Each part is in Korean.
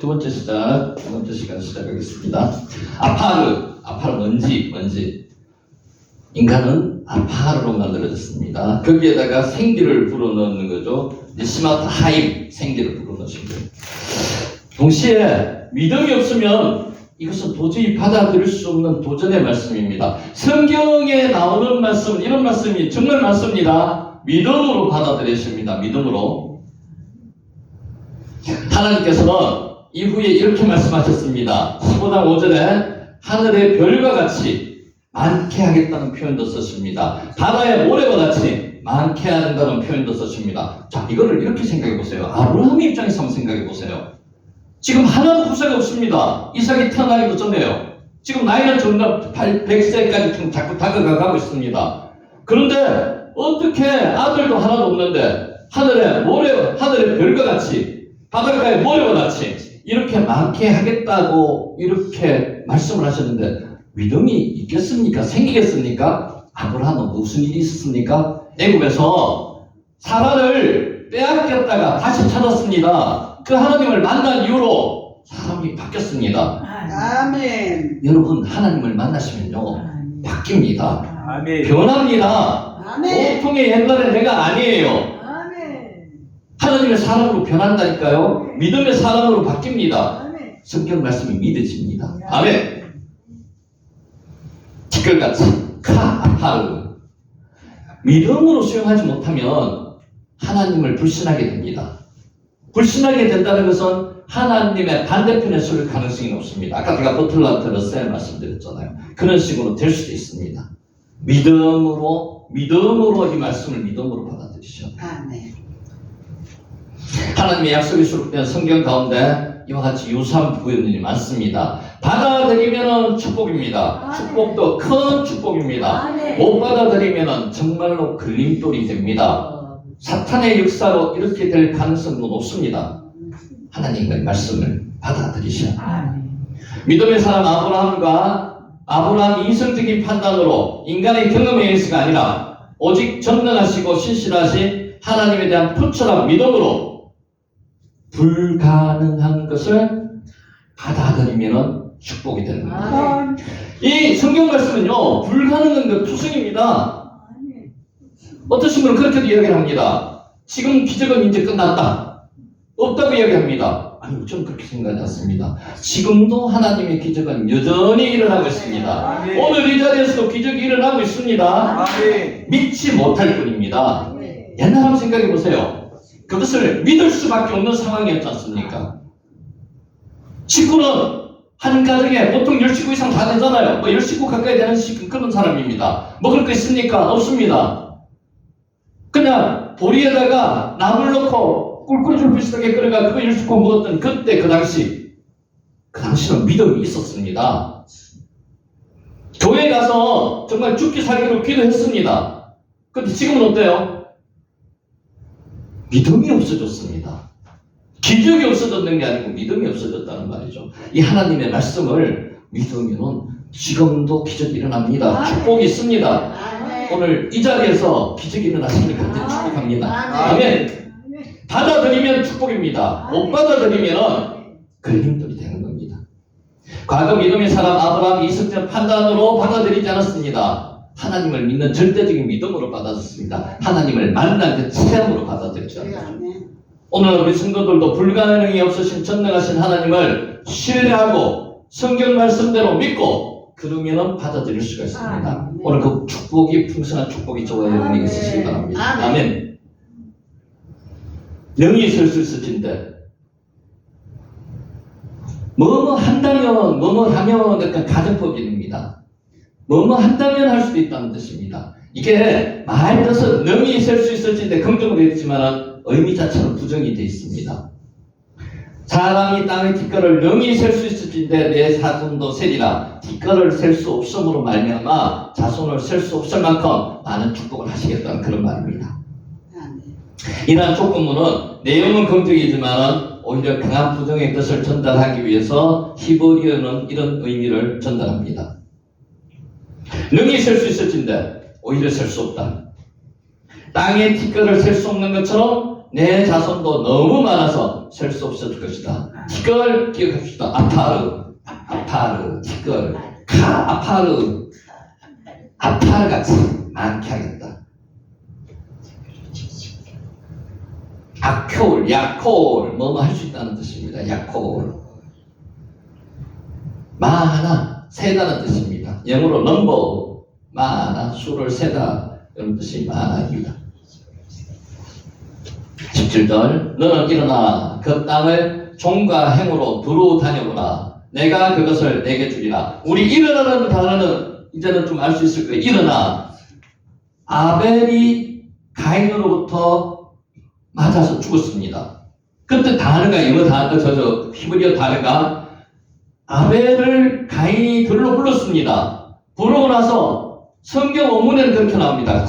두 번째 시간 시작하겠습니다. 아파르 먼지. 인간은 아파르로 만들어졌습니다. 거기에다가 생기를 불어넣는 거죠. 시마타 하임, 생기를 불어넣으신 거예요. 동시에 믿음이 없으면 이것은 도저히 받아들일 수 없는 도전의 말씀입니다. 성경에 나오는 말씀은 이런 말씀이 정말 많습니다. 믿음으로 받아들이십니다. 믿음으로. 하나님께서는 이후에 이렇게 말씀하셨습니다. 15장 5절에 하늘의 별과 같이 많게 하겠다는 표현도 썼습니다. 바다의 모래와 같이 많게 한다는 표현도 썼습니다. 자, 이거를 이렇게 생각해 보세요. 아브라함의 입장에서 한번 생각해 보세요. 지금 하나도 후세가 없습니다. 이삭이 태어나기도 전에요. 지금 나이는 점점 100세까지 자꾸 다가가고 있습니다. 그런데 어떻게 아들도 하나도 없는데 하늘의 별과 같이 바닷가의 모래와 같이 이렇게 많게 하겠다고 이렇게 말씀을 하셨는데 믿음이 있겠습니까? 생기겠습니까? 아브라함은 무슨 일이 있었습니까? 애굽에서 사라를 빼앗겼다가 다시 찾았습니다. 그 하나님을 만난 이후로 사람이 바뀌었습니다. 아멘. 여러분, 하나님을 만나시면요 바뀝니다. 아멘. 변합니다. 아멘. 보통의 옛날의 내가 아니에요. 아멘. 하나님의 사람으로 변한다니까요. 믿음의 사람으로 바뀝니다. 아멘. 성경 말씀이 믿어집니다. 아멘. 티끌같이 아파르. 믿음으로 수용하지 못하면 하나님을 불신하게 됩니다. 불신하게 된다는 것은 하나님의 반대편에 설 가능성이 높습니다. 아까 제가 버틀란트 러셀 말씀드렸잖아요. 그런 식으로 될 수도 있습니다. 믿음으로 이 말씀을 믿음으로 받아들이셔. 아멘. 하나님의 약속이 수록된 성경 가운데 이와 같이 유사한 부분이 많습니다. 받아들이면 축복입니다. 축복도 큰 축복입니다. 못 받아들이면 정말로 걸림돌이 됩니다. 사탄의 역사로 이렇게 될 가능성도 높습니다. 하나님의 말씀을 받아들이셔. 믿음의 사람 아브라함이 이성적인 판단으로 인간의 경험에 의해서가 아니라 오직 전능하시고 신실하신 하나님에 대한 투철한 믿음으로 불가능한 것을 받아들이면 축복이 되는 겁니다. 이 성경 말씀은요, 불가능한 것 투성입니다. 어떠신 분은 그렇게도 이야기를 합니다. 지금 기적은 이제 끝났다. 없다고 이야기합니다. 아니, 저는 그렇게 생각하지 않습니다. 지금도 하나님의 기적은 여전히 일어나고 있습니다. 아멘. 오늘 이 자리에서도 기적이 일어나고 있습니다. 아멘. 믿지 못할 뿐입니다. 옛날 한번 생각해 보세요. 그것을 믿을 수밖에 없는 상황이었지 않습니까? 식구는 한 가정에 보통 10식구 이상 다 되잖아요. 10식구 가까이 되는 그런 사람입니다. 먹을 거 있습니까? 없습니다. 그냥 보리에다가 나물 넣고 꿀꿀줄 비슷하게 끓여가 그거 10식구 먹었던 그때 그 당시는 믿음이 있었습니다. 교회 가서 정말 죽기 살기로 기도했습니다. 근데 지금은 어때요? 믿음이 없어졌습니다. 기적이 없어졌는 게 아니고 믿음이 없어졌다는 말이죠. 이 하나님의 말씀을 믿으면 지금도 기적이 일어납니다. 축복이 있습니다. 오늘 이 자리에서 기적이 일어났으니 간절히 축복합니다. 아멘. 받아들이면 축복입니다. 못 받아들이면 걸림돌이 되는 겁니다. 과거 믿음의 사람 아브라함이 이성적 판단으로 받아들이지 않았습니다. 하나님을 믿는 절대적인 믿음으로 받아들였습니다. 하나님을 만난 그 체험으로 받아들였죠. 오늘 우리 성도들도 불가능이 없으신 전능하신 하나님을 신뢰하고 성경 말씀대로 믿고 그러면 받아들일 수가 있습니다. 오늘 그 축복이 풍성한 축복이 저와 여러분에게 있으시기 바랍니다. 아멘. 영이 설 수 있을진데 뭐뭐 한다면 뭐뭐 하면 약간 가정법입니다. 뭐뭐 한다면 할 수도 있다는 뜻입니다. 이게 말 뜻은 능히 셀 수 있을진데 긍정으로 되어 있지만 의미 자체는 부정이 되어 있습니다. 사람이 땅의 뒷걸을 능히 셀 수 있을진데 내 자손도 세리라. 뒷걸을 셀 수 없음으로 말미암아 자손을 셀 수 없을 만큼 많은 축복을 하시겠다는 그런 말입니다. 이러한 조건문은 내용은 긍정이지만 오히려 강한 부정의 뜻을 전달하기 위해서 히브리어는 이런 의미를 전달합니다. 능히 셀 수 있을진데 오히려 셀 수 없다. 땅의 티끌을 셀 수 없는 것처럼 내 자손도 너무 많아서 셀 수 없을 것이다. 이걸 기억합시다. 아파르, 이걸 아파르 같이 많게 하겠다. 아콜, 야콜, 뭐뭐 할 수 있다는 뜻입니다. 야콜. 많아, 세다는 뜻입니다. 영어로 넘버, 많아, 수를 세다, 이런 뜻이 많아입니다. 17절, 너는 일어나 그 땅을 종과 행으로 두루 다녀보라. 내가 그것을 내게 주리라. 우리 일어나는 단어는 이제는 좀 알 수 있을 거예요. 일어나. 아벨이 가인으로부터 맞아서 죽었습니다. 그때 단어가 영어 단어 히브리어 단어가 아벨을 가인이 들로 불렀습니다. 부르고 나서 성경 원문에는 그렇게 나옵니다.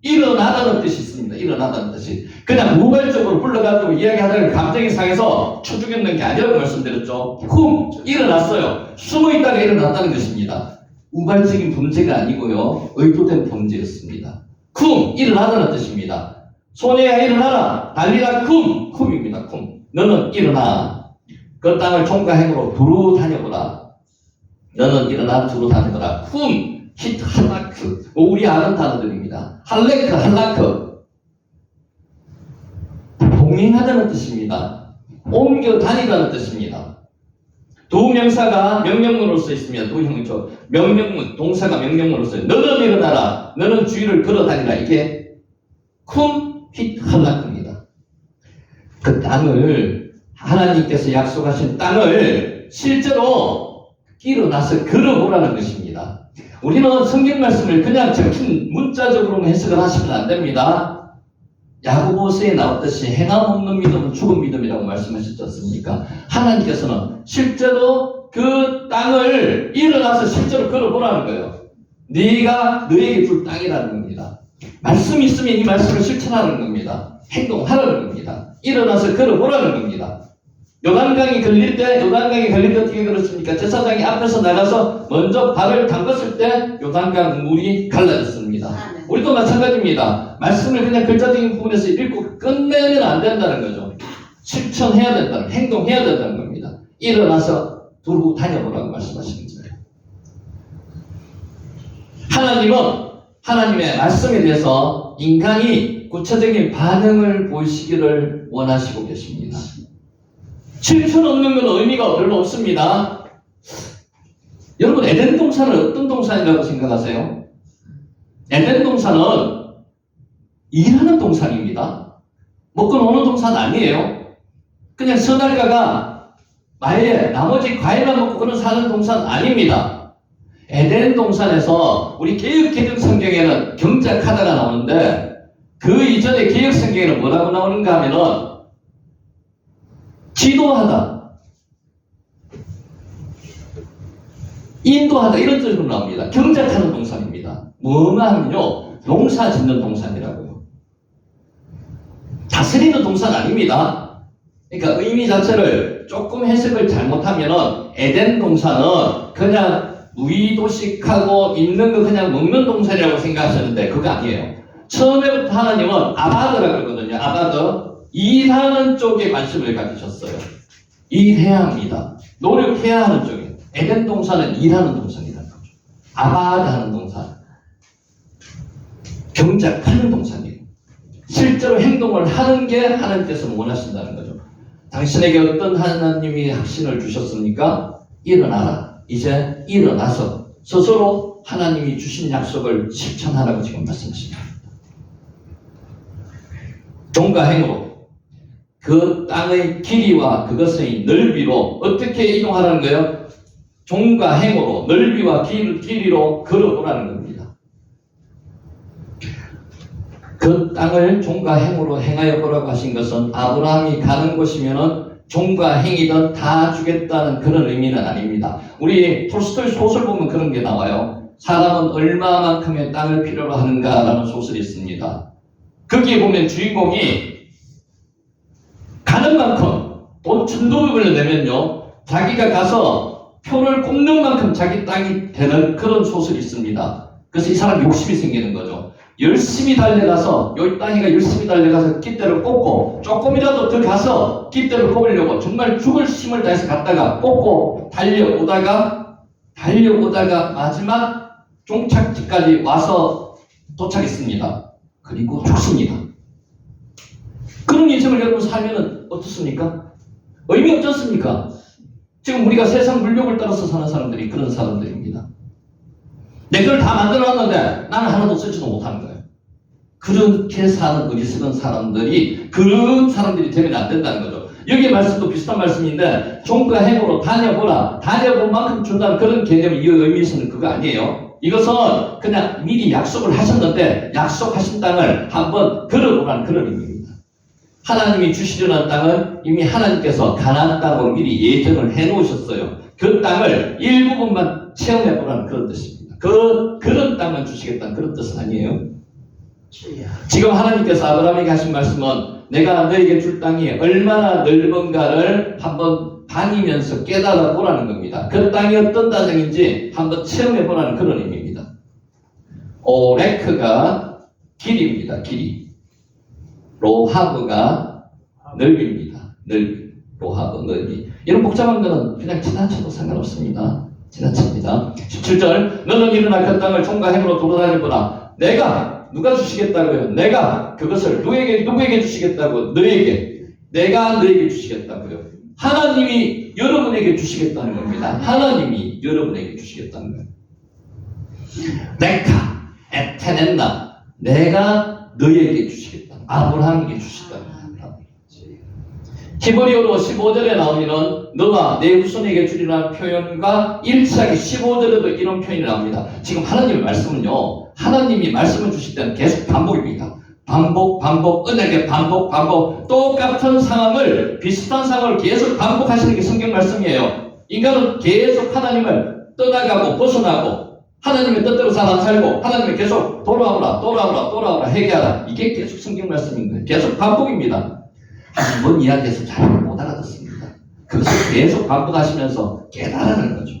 일어나다는 뜻이 있습니다. 일어나다는 뜻이. 그냥 우발적으로 불러가지고 이야기하다가 감정이 상해서 쳐 죽였는 게 아니라고 말씀드렸죠. 일어났어요. 숨어있다가 일어났다는 것입니다. 우발적인 범죄가 아니고요. 의도된 범죄였습니다. 일어나다는 뜻입니다. 소녀야 일어나라. 달리라 쿰입니다. 너는 일어나. 그 땅을 종과 행으로 두루 다녀보라. 너는 일어나 두루 다녀보라. 할라크. 우리 아는 단어들입니다. 할라크. 동행하다는 뜻입니다. 옮겨 다니다는 뜻입니다. 두 명사가 명령문으로 써 있습니다. 두 형이죠. 명령문, 동사가 명령문으로 써요. 너는 일어나라. 너는 주위를 걸어 다니라. 이게 할라크입니다. 그 땅을 하나님께서 약속하신 땅을 실제로 일어나서 걸어보라는 것입니다. 우리는 성경 말씀을 그냥 적힌 문자적으로만 해석을 하시면 안 됩니다. 야고보서에 나왔듯이 행함 없는 믿음은 죽은 믿음이라고 말씀하셨지 않습니까? 하나님께서는 실제로 그 땅을 일어나서 실제로 걸어보라는 거예요. 네가 너에게 줄 땅이라는 겁니다. 말씀이 있으면 이 말씀을 실천하는 겁니다. 행동하라는 겁니다. 일어나서 걸어보라는 겁니다. 요단강이 걸릴 때 어떻게 그렇습니까? 제사장이 앞에서 나가서 먼저 발을 담갔을 때 요단강 물이 갈라졌습니다. 우리도 마찬가지입니다. 말씀을 그냥 글자적인 부분에서 읽고 끝내면 안 된다는 거죠. 실천해야 된다는, 행동해야 된다는 겁니다. 일어나서 두루 다녀보라고 말씀하시는 거예요. 하나님은 하나님의 말씀에 대해서 인간이 구체적인 반응을 보이시기를 원하시고 계십니다. 실천 없는 건 의미가 별로 없습니다. 여러분, 에덴 동산은 어떤 동산이라고 생각하세요? 에덴 동산은 일하는 동산입니다. 먹고 노는 동산 아니에요. 그냥 선악과가 말에 나머지 과일만 먹고 그런 사는 동산 아닙니다. 에덴 동산에서 우리 개혁개정 성경에는 경작하다가 나오는데 그 이전에 개혁 성경에는 뭐라고 나오는가 하면은 지도하다, 인도하다 이런 뜻으로 나옵니다. 경작하는 동산입니다. 뭐만 하면요, 농사 짓는 동산이라고요. 다스리는 동산 아닙니다. 그러니까 의미 자체를 조금 해석을 잘못하면은 에덴 동산은 그냥 무의도식하고 있는 거 그냥 먹는 동산이라고 생각하셨는데 그거 아니에요. 처음에부터 하나님은 아바드라고 그러거든요. 아바드. 일하는 쪽에 관심을 가지셨어요. 일해야 합니다. 노력해야 하는 쪽에. 에덴 동산은 일하는 동산이라는 거죠. 아바드 하는 동산. 경작하는 동산이에요. 실제로 행동을 하는 게 하나님께서 원하신다는 거죠. 당신에게 어떤 하나님이 확신을 주셨습니까? 일어나라. 이제 일어나서 스스로 하나님이 주신 약속을 실천하라고 지금 말씀하십니다. 종과 행으로 그 땅의 길이와 그것의 넓이로 어떻게 이동하라는 거예요? 종과 행으로 넓이와 길이로 걸어보라는 겁니다. 그 땅을 종과 행으로 행하여 보라고 하신 것은 아브라함이 가는 곳이면은 종과 행이든 다 주겠다는 그런 의미는 아닙니다. 우리 톨스토이 소설 보면 그런 게 나와요. 사람은 얼마만큼의 땅을 필요로 하는가라는 소설이 있습니다. 거기에 보면 주인공이 가는 만큼 돈 1,000루블을 내면요, 자기가 가서 표를 꼽는 만큼 자기 땅이 되는 그런 소설이 있습니다. 그래서 이 사람 욕심이 생기는 거죠. 열심히 달려가서 요 땅이가 열심히 달려가서 깃대를 꽂고 조금이라도 더 가서 깃대를 꼽으려고 정말 죽을 힘을 다해서 갔다가 꽂고 달려오다가 마지막 종착지까지 와서 도착했습니다. 그리고 죽습니다. 그런 인생을 여러분 살면 어떻습니까? 의미 없지 않습니까? 지금 우리가 세상 물욕을 따라서 사는 사람들이 그런 사람들입니다. 내 걸 다 만들어놨는데 나는 하나도 쓰지도 못하는 거예요. 그렇게 사는 어리석은 사람들이 그런 사람들이 되면 안 된다는 거죠. 여기 말씀도 비슷한 말씀인데 종과 행으로 다녀보라. 다녀본 만큼 준다는 그런 개념이 이 의미에서는 그거 아니에요. 이것은 그냥 미리 약속을 하셨는데 약속하신 땅을 한번 걸어보라는 그런 의미입니다. 하나님이 주시려는 땅은 이미 하나님께서 가나안 땅으로 미리 예정을 해놓으셨어요. 그 땅을 일부분만 체험해보라는 그런 뜻입니다. 그런 땅만 주시겠다는 그런 뜻은 아니에요. 지금 하나님께서 아브라함에게 하신 말씀은 내가 너에게 줄 땅이 얼마나 넓은가를 한번 다니면서 깨달아 보라는 겁니다. 그 땅이 어떤 땅인지 한번 체험해 보라는 그런 의미입니다. 오레크가 길입니다. 길이. 로하브가 넓입니다. 넓이. 로하브 넓이. 이런 복잡한 거는 그냥 지나쳐도 상관없습니다. 지나칩니다. 17절 너는 일어나 그 땅을 종과 행으로 돌아다니보라. 누가 주시겠다고요? 내가 그것을 누구에게 주시겠다고? 내가 너에게 주시겠다고요. 하나님이 여러분에게 주시겠다는 겁니다. 하나님이 여러분에게 주시겠다는 거예요. 네카 에테넨나 내가 너에게 주시겠다. 아브라함에게 주시겠다. 히브리어로 15절에 나오면 너와 내 후손에게 주리라는 표현과 일치하게 15절에도 이런 표현이 나옵니다. 지금 하나님의 말씀은요. 하나님이 말씀을 주실 때는 계속 반복입니다. 반복, 은혜게 반복. 똑같은 상황을, 비슷한 상황을 계속 반복하시는 게 성경 말씀이에요. 인간은 계속 하나님을 떠나가고 벗어나고 하나님의 뜻대로 잘 안 살고 하나님을 계속 돌아오라, 회개하라. 이게 계속 성경 말씀인 거예요. 계속 반복입니다. 한번 이야기해서 잘 못 알아듣습니다. 그것을 계속 반복하시면서 깨달으는 거죠.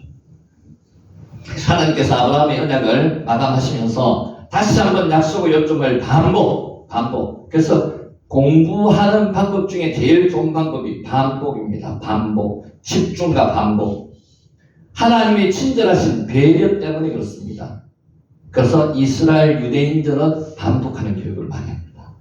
하나님께서 아브라함의 언약을 마감하시면서 다시 한번 약속의 요점을 반복. 그래서 공부하는 방법 중에 제일 좋은 방법이 반복입니다. 반복. 집중과 반복. 하나님의 친절하신 배려 때문에 그렇습니다. 그래서 이스라엘 유대인들은 반복하는 교육을 많이 합니다.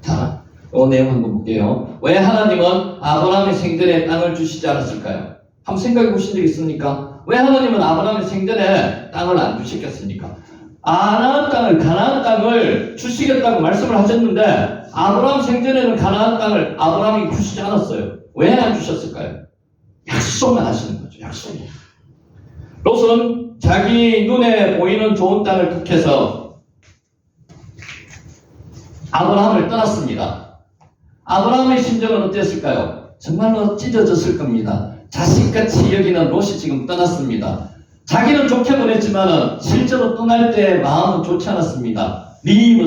자, 이 내용 한번 볼게요. 왜 하나님은 아브라함의 생전에 땅을 주시지 않았을까요? 한번 생각해 보신 적 있습니까? 왜 하나님은 아브라함의 생전에 땅을 안 주시겠습니까? 가나안 땅을 주시겠다고 말씀을 하셨는데 아브라함 생전에는 가나안 땅을 아브라함이 주시지 않았어요. 왜 안 주셨을까요? 약속만 하시는 거죠. 약속. 롯은 자기 눈에 보이는 좋은 땅을 택해서 아브라함을 떠났습니다. 아브라함의 심정은 어땠을까요? 정말로 찢어졌을 겁니다. 자식같이 여기는 롯이 지금 떠났습니다. 자기는 좋게 보냈지만 실제로 떠날 때 마음은 좋지 않았습니다. 미임은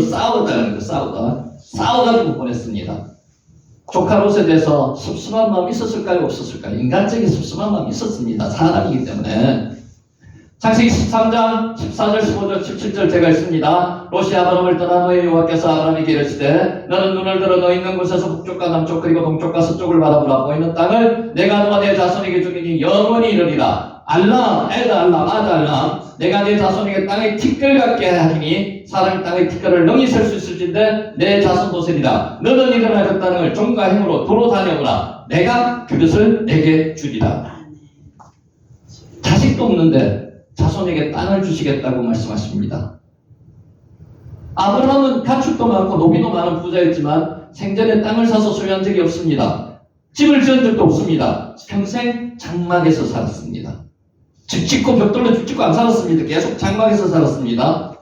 싸워가지고 보냈습니다. 조카 롯에 대해서 섭섭한 마음이 있었을까요? 없었을까요? 인간적인 섭섭한 마음이 있었습니다. 사람이기 때문에. 창세기 13장 14절 15절 17절 제가 읽습니다. 롯이 아브라함을 떠난 후에 여호와께서 아브라함에게 이르시되 너는 눈을 들어 너 있는 곳에서 북쪽과 남쪽 그리고 동쪽과 서쪽을 바라보라. 보이는 땅을 내가 너와 내 자손에게 주리니 영원히 이르리라. 알람 내가 내 자손에게 땅의 티끌 같게 하리니 사람이 땅의 티끌을 능히 셀 수 있을진데 내 자손도 세리라. 너는 일어나 그 땅을 종과 행으로 도로 다녀오라. 내가 그것을 내게 주리라. 자식도 없는데 자손에게 땅을 주시겠다고 말씀하십니다. 아브라함은 가축도 많고 노비도 많은 부자였지만 생전에 땅을 사서 소유한 적이 없습니다. 집을 지은 적도 없습니다. 평생 장막에서 살았습니다. 집 짓고 벽돌로 집 짓고 안 살았습니다. 계속 장막에서 살았습니다.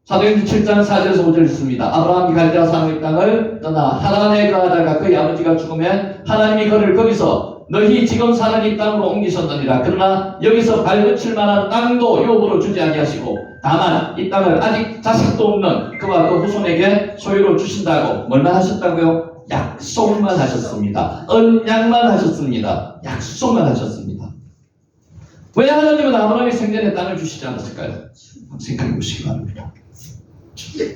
사도행전 7장 4절에서 5절 있습니다. 아브라함이 갈대아 사람의 땅을 떠나 하란에 거하다가 그의 아버지가 죽으면 하나님이 그를 거기서 너희 지금 사는 이 땅으로 옮기셨느니라. 그러나 여기서 발붙일 만한 땅도 유업으로 주지 아니하시고 다만 이 땅을 아직 자식도 없는 그와 그 후손에게 소유로 주신다고 뭘만 하셨다고요? 약속만 하셨습니다. 언약만 하셨습니다. 약속만 하셨습니다. 왜 하나님은 아브라함의 생전에 땅을 주시지 않았을까요? 한번 생각해 보시기 바랍니다.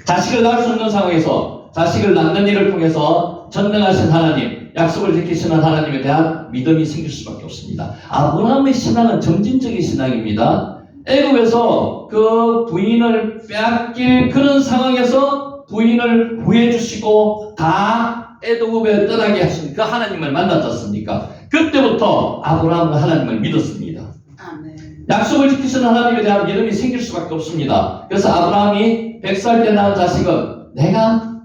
자식을 낳을 수 없는 상황에서 자식을 낳는 일을 통해서 전능하신 하나님, 약속을 지키시는 하나님에 대한 믿음이 생길 수밖에 없습니다. 아브라함의 신앙은 점진적인 신앙입니다. 애굽에서 그 부인을 빼앗길 그런 상황에서 부인을 구해주시고 다 애굽에 떠나게 하신 그 하나님을 만났지 않습니까? 그때부터 아브라함은 하나님을 믿었습니다. 아멘. 약속을 지키시는 하나님에 대한 믿음이 생길 수밖에 없습니다. 그래서 아브라함이 100살 때 낳은 자식은 내가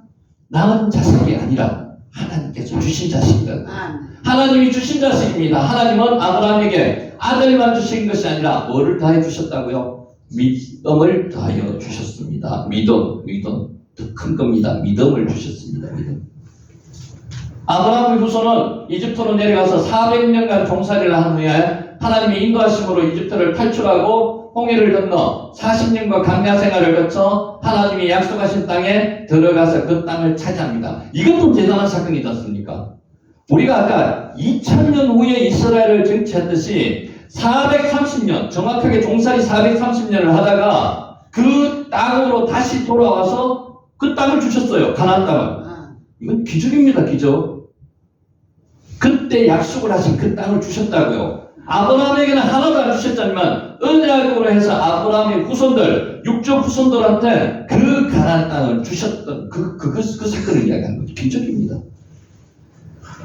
낳은 자식이 아니라 하나님께서 주신 자식이다. 아멘. 하나님이 주신 자식입니다. 하나님은 아브라함에게 아들만 주신 것이 아니라 뭐를 더해 주셨다고요? 믿음을 더하여 주셨습니다. 믿음 더 큰 겁니다. 믿음을 주셨습니다. 믿음. 아브라함의 후손은 이집트로 내려가서 400년간 종살이를 한 후에 하나님의 인도하심으로 이집트를 탈출하고 홍해를 건너 40년과 광야 생활을 거쳐 하나님이 약속하신 땅에 들어가서 그 땅을 차지합니다. 이것도 대단한 사건이지 않습니까? 우리가 아까 2000년 후에 이스라엘을 정치했듯이 430년, 정확하게 종살이 430년을 하다가 그 땅으로 다시 돌아와서 그 땅을 주셨어요. 가나안 땅을. 이건 기적입니다. 기적. 그때 약속을 하신 그 땅을 주셨다고요. 아브라함에게는 하나도 안 주셨지만 언약으로 해서 아브라함의 후손들, 육족 후손들한테 그 가나안 땅을 주셨던 그 사건을 이야기하는 거죠. 기적입니다.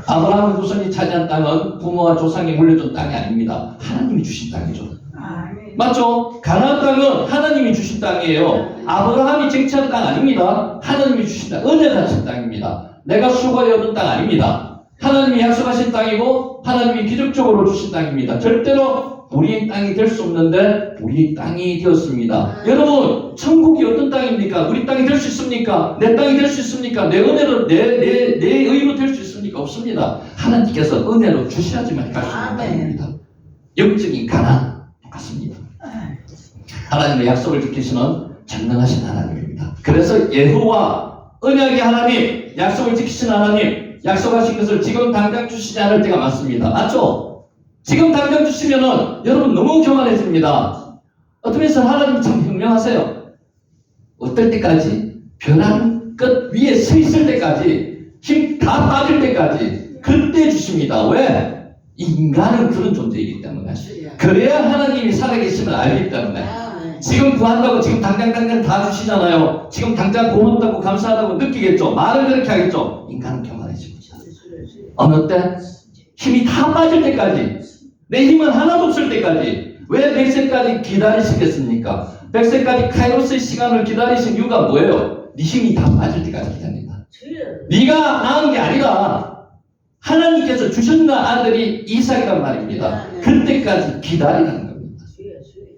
아브라함의 후손이 차지한 땅은 부모와 조상이 물려준 땅이 아닙니다. 하나님이 주신 땅이죠. 아멘. 맞죠? 가나안 땅은 하나님이 주신 땅이에요. 아브라함이 쟁취한 땅 아닙니다. 하나님이 주신 땅, 은혜받은 땅입니다. 내가 수고해 얻은 땅 아닙니다. 하나님이 약속하신 땅이고 하나님이 기적적으로 주신 땅입니다. 절대로 우리의 땅이 될 수 없는데 우리의 땅이 되었습니다. 여러분, 천국이 어떤 땅입니까? 우리 땅이 될 수 있습니까? 내 땅이 될 수 있습니까? 내 은혜로 내 의로 될 수 있습니까? 없습니다. 하나님께서 은혜로 주셔야지만 갈 수 있는 땅입니다. 영적인 가난 같습니다. 하나님의 약속을 지키시는 전능하신 하나님입니다. 그래서 여호와 언약의 하나님, 약속을 지키시는 하나님, 약속하신 것을 지금 당장 주시지 않을 때가 많습니다. 맞죠? 지금 당장 주시면은 여러분 너무 교만해집니다. 어떤 면에서 하나님 참 현명하세요. 어떨 때까지? 벼랑 끝 위에 서 있을 때까지, 힘 다 빠질 때까지 그때 주십니다. 왜? 인간은 그런 존재이기 때문에. 그래야 하나님이 살아계심을 알기 때문에. 지금 구한다고 지금 당장 다 주시잖아요. 지금 당장 고맙다고 감사하다고 느끼겠죠. 말을 그렇게 하겠죠. 인간은 교만해집니다. 어느 때? 힘이 다 빠질 때까지, 내 힘은 하나도 없을 때까지. 왜 100세까지 기다리시겠습니까? 100세까지 카이로스의 시간을 기다리신 이유가 뭐예요? 네 힘이 다 빠질 때까지 기다린다. 네가 낳은 게 아니라 하나님께서 주셨는 아들이 이삭이란 말입니다. 그때까지 기다리라는 겁니다.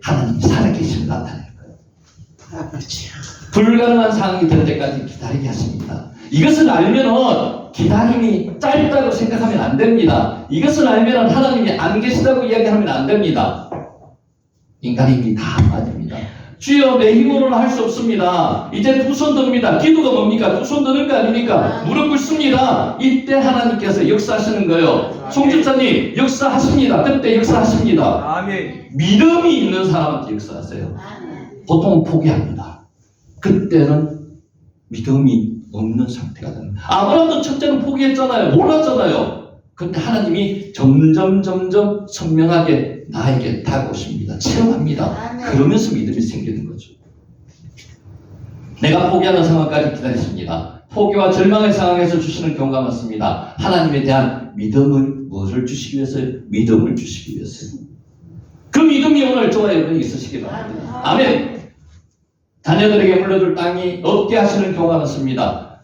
하나님이 살아계심을 나타낼 거예요. 불가능한 상황이 될 때까지 기다리게 하십니다. 이것을 알면은 기다림이 짧다고 생각하면 안 됩니다. 이것을 알면은 하나님이 안 계시다고 이야기하면 안 됩니다. 인간의 힘이 다 빠집니다. 주여, 내 힘으로는 할 수 없습니다. 이제 두 손 듭니다. 기도가 뭡니까? 두 손 드는 거 아닙니까? 무릎 꿇습니다. 이때 하나님께서 역사하시는 거예요. 송집사님, 역사하십니다. 그때 역사하십니다. 아멘. 믿음이 있는 사람한테 역사하세요. 보통 포기합니다. 그때는 믿음이 없는 상태가 됩니다. 아브라함도 첫째는 포기했잖아요. 몰랐잖아요. 근데 하나님이 점점 선명하게 나에게 다가오십니다. 체험합니다. 그러면서 믿음이 생기는 거죠. 내가 포기하는 상황까지 기다리십니다. 포기와 절망의 상황에서 주시는 경우가 많습니다. 하나님에 대한 믿음을 무엇을 주시기 위해서요? 믿음을 주시기 위해서요. 그 믿음이 오늘 저와 여러분이 있으시기 바랍니다. 아멘. 자녀들에게 물려줄 땅이 없게 하시는 경우가 많습니다.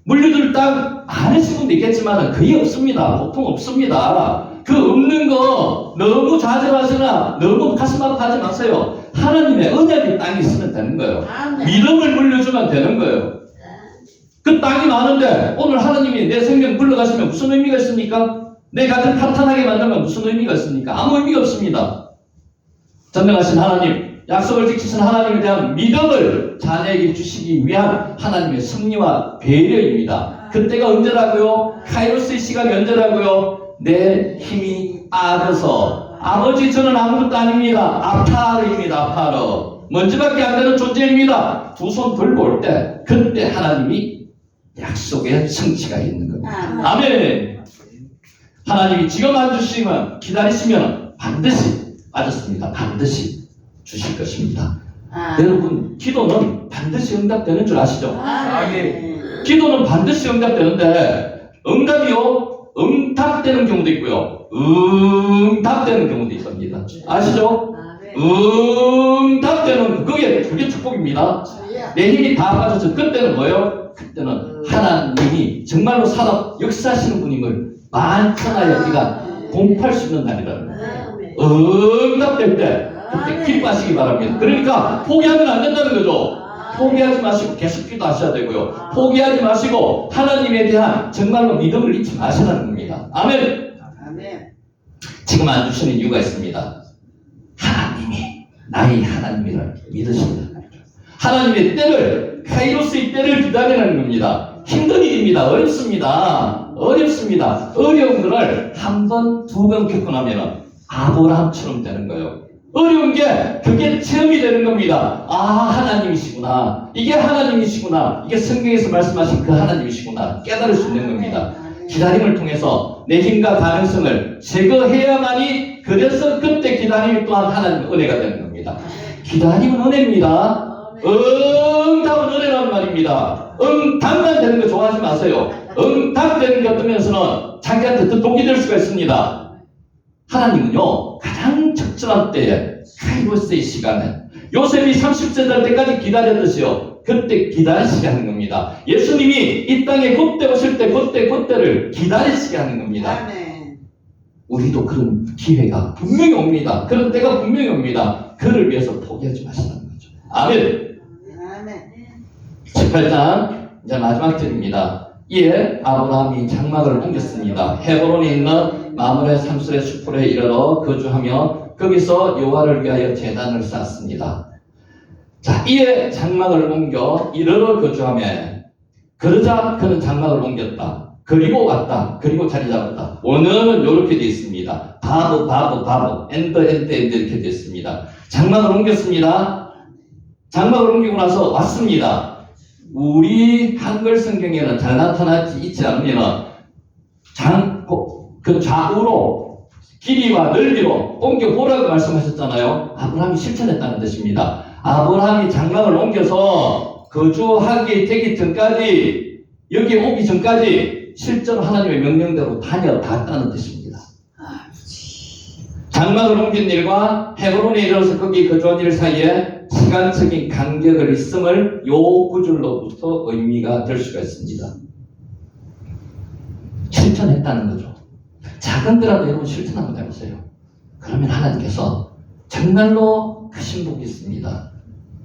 물려줄 땅 많으신 분도 있겠지만 거의 없습니다. 보통 없습니다. 그 없는 거 너무 좌절하시나 너무 가슴 아파하지 마세요. 하나님의 언약의 땅이 있으면 되는 거예요. 믿음을 물려주면 되는 거예요. 그 땅이 많은데 오늘 하나님이 내 생명 불러가시면 무슨 의미가 있습니까? 내 가정 파탄하게 만들면 무슨 의미가 있습니까? 아무 의미가 없습니다. 전능하신 하나님, 약속을 지키신 하나님에 대한 믿음을 자녀에게 주시기 위한 하나님의 섭리와 배려입니다. 그때가 언제라고요? 카이로스의 시간이 언제라고요? 내 힘이 빠져서, 아버지 저는 아무것도 아닙니다. 아파르입니다. 아파르. 먼지밖에 안 되는 존재입니다. 두 손 들고 올 때 그때 하나님이 약속의 성취가 있는 겁니다. 아멘. 하나님이 지금 안 주시면 기다리시면 반드시 맞았습니다. 반드시 주실 것입니다. 여러분 기도는 반드시 응답되는 줄 아시죠? 기도는 반드시 응답되는데 응답이요 응답되는 경우도 있고요 응답되는 경우도 있습니다. 아시죠? 응답되는 그게 축복입니다. 내 힘이 다 빠져서 그때는 뭐예요? 그때는 하나님이 정말로 살아 역사하시는 분임을 만천하에 우리가 공포할 수 있는 날이라는 거예요. 응답될 때 그때 기뻐하시기 바랍니다. 그러니까 포기하면 안 된다는 거죠. 포기하지 마시고 계속 기도하셔야 되고요. 포기하지 마시고 하나님에 대한 정말로 믿음을 잊지 마시라는 겁니다. 아멘. 지금 안 주시는 이유가 있습니다. 하나님이 나의 하나님이를 믿으신다. 하나님의 때를 카이로스의 때를 기다리라는 겁니다. 힘든 일입니다. 어렵습니다. 어려운 것을 한 번, 두 번 겪고 나면 아브라함처럼 되는 거예요. 어려운 게 그게 체험이 되는 겁니다. 아, 하나님이시구나. 이게 하나님이시구나. 이게 성경에서 말씀하신 그 하나님이시구나. 깨달을 수 있는 겁니다. 기다림을 통해서 내 힘과 가능성을 제거해야만이 그래서 그때 기다림이 또한 하나님의 은혜가 되는 겁니다. 기다림은 은혜입니다. 응답은 은혜라는 말입니다. 응답만 되는 거 좋아하지 마세요. 응답되는 것 뜨면서는 자기한테 더 독이 될 수가 있습니다. 하나님은요 가장 적절한 때에 카이로스의 시간에 요셉이 30세 될 때까지 기다렸듯이요 그때 기다리시게 하는 겁니다. 예수님이 이 땅에 그때 오실 때 그때를 기다리시게 하는 겁니다. 우리도 그런 기회가 분명히 옵니다. 그런 때가 분명히 옵니다. 그를 위해서 포기하지 마시라는 거죠. 아멘. 18장 이제 마지막 절입니다. 이에 아브라함이 장막을 옮겼습니다. 헤브론에 있는 마므레 삼술의 수풀에 이르러 거주하며 거기서 여호와를 위하여 제단을 쌓았습니다. 자, 이에 장막을 옮겨 이르러 거주하며 그러자 그는 장막을 옮겼다. 그리고 왔다. 그리고 자리 잡았다. 원어는 이렇게 되어 있습니다. 바브 엔드 이렇게 되어 있습니다. 장막을 옮겼습니다. 장막을 옮기고 나서 왔습니다. 우리 한글 성경에는 잘 나타나지 있지 않으면 그 좌우로 길이와 넓이로 옮겨보라고 말씀하셨잖아요. 아브라함이 실천했다는 뜻입니다. 아브라함이 장막을 옮겨서 거주하게 되기 전까지 여기에 오기 전까지 실제로 하나님의 명령대로 다녀갔다는 뜻입니다. 장막을 옮긴 일과 헤브론에 이르러서 거기 거주한 일 사이에 시간적인 간격을 있음을 요 구절로부터 의미가 될 수가 있습니다. 실천했다는 거죠. 작은 거라도 여러분 실천 한번 해보세요. 그러면 하나님께서 정말로 크신 복이 있습니다.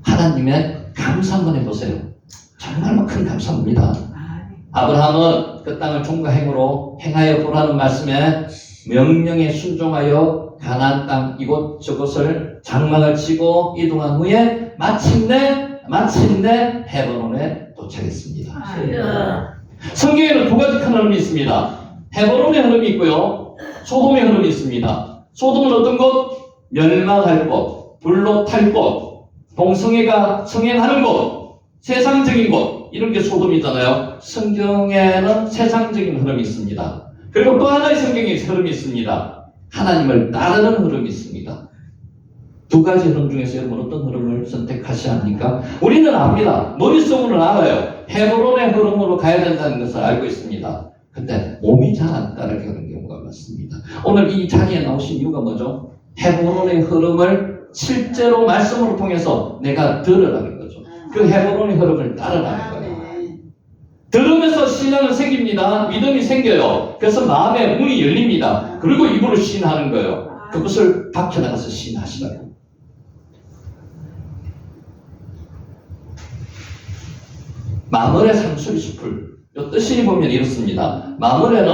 하나님의 감사 한번 해보세요. 정말로 큰 감사입니다. 아브라함은 그 땅을 종과 행으로 행하여 보라는 말씀에 명령에 순종하여 가나안 땅 이곳저곳을 장막을 치고 이동한 후에 마침내 헤브론에 도착했습니다. 성경에는 두 가지 큰 흐름이 있습니다. 헤브론의 흐름이 있고요, 소돔의 흐름이 있습니다. 소돔은 어떤 곳? 멸망할 곳, 불로 탈 곳, 동성애가 성행하는 곳, 세상적인 곳, 이런 게 소돔이잖아요. 성경에는 세상적인 흐름이 있습니다. 그리고 또 하나의 성경의 흐름이 있습니다. 하나님을 따르는 흐름이 있습니다. 두 가지 흐름 중에서 여러분 어떤 흐름을 선택하셔야 합니까? 우리는 압니다. 머릿속으로는 알아요. 헤브론의 흐름으로 가야 된다는 것을 알고 있습니다. 근데 몸이 잘 안 따르는 경우가 많습니다. 오늘 이 자리에 나오신 이유가 뭐죠? 헤브론의 흐름을 실제로 말씀으로 통해서 내가 들으라는 거죠. 그 헤브론의 흐름을 따르라는 거예요. 들으면서 신앙은 생깁니다. 믿음이 생겨요. 그래서 마음의 문이 열립니다. 그리고 입으로 신하는 거예요. 그것을 밖에나가서 신하시라고. 마므레 상수리 숲을 이 뜻이 보면 이렇습니다. 마므레는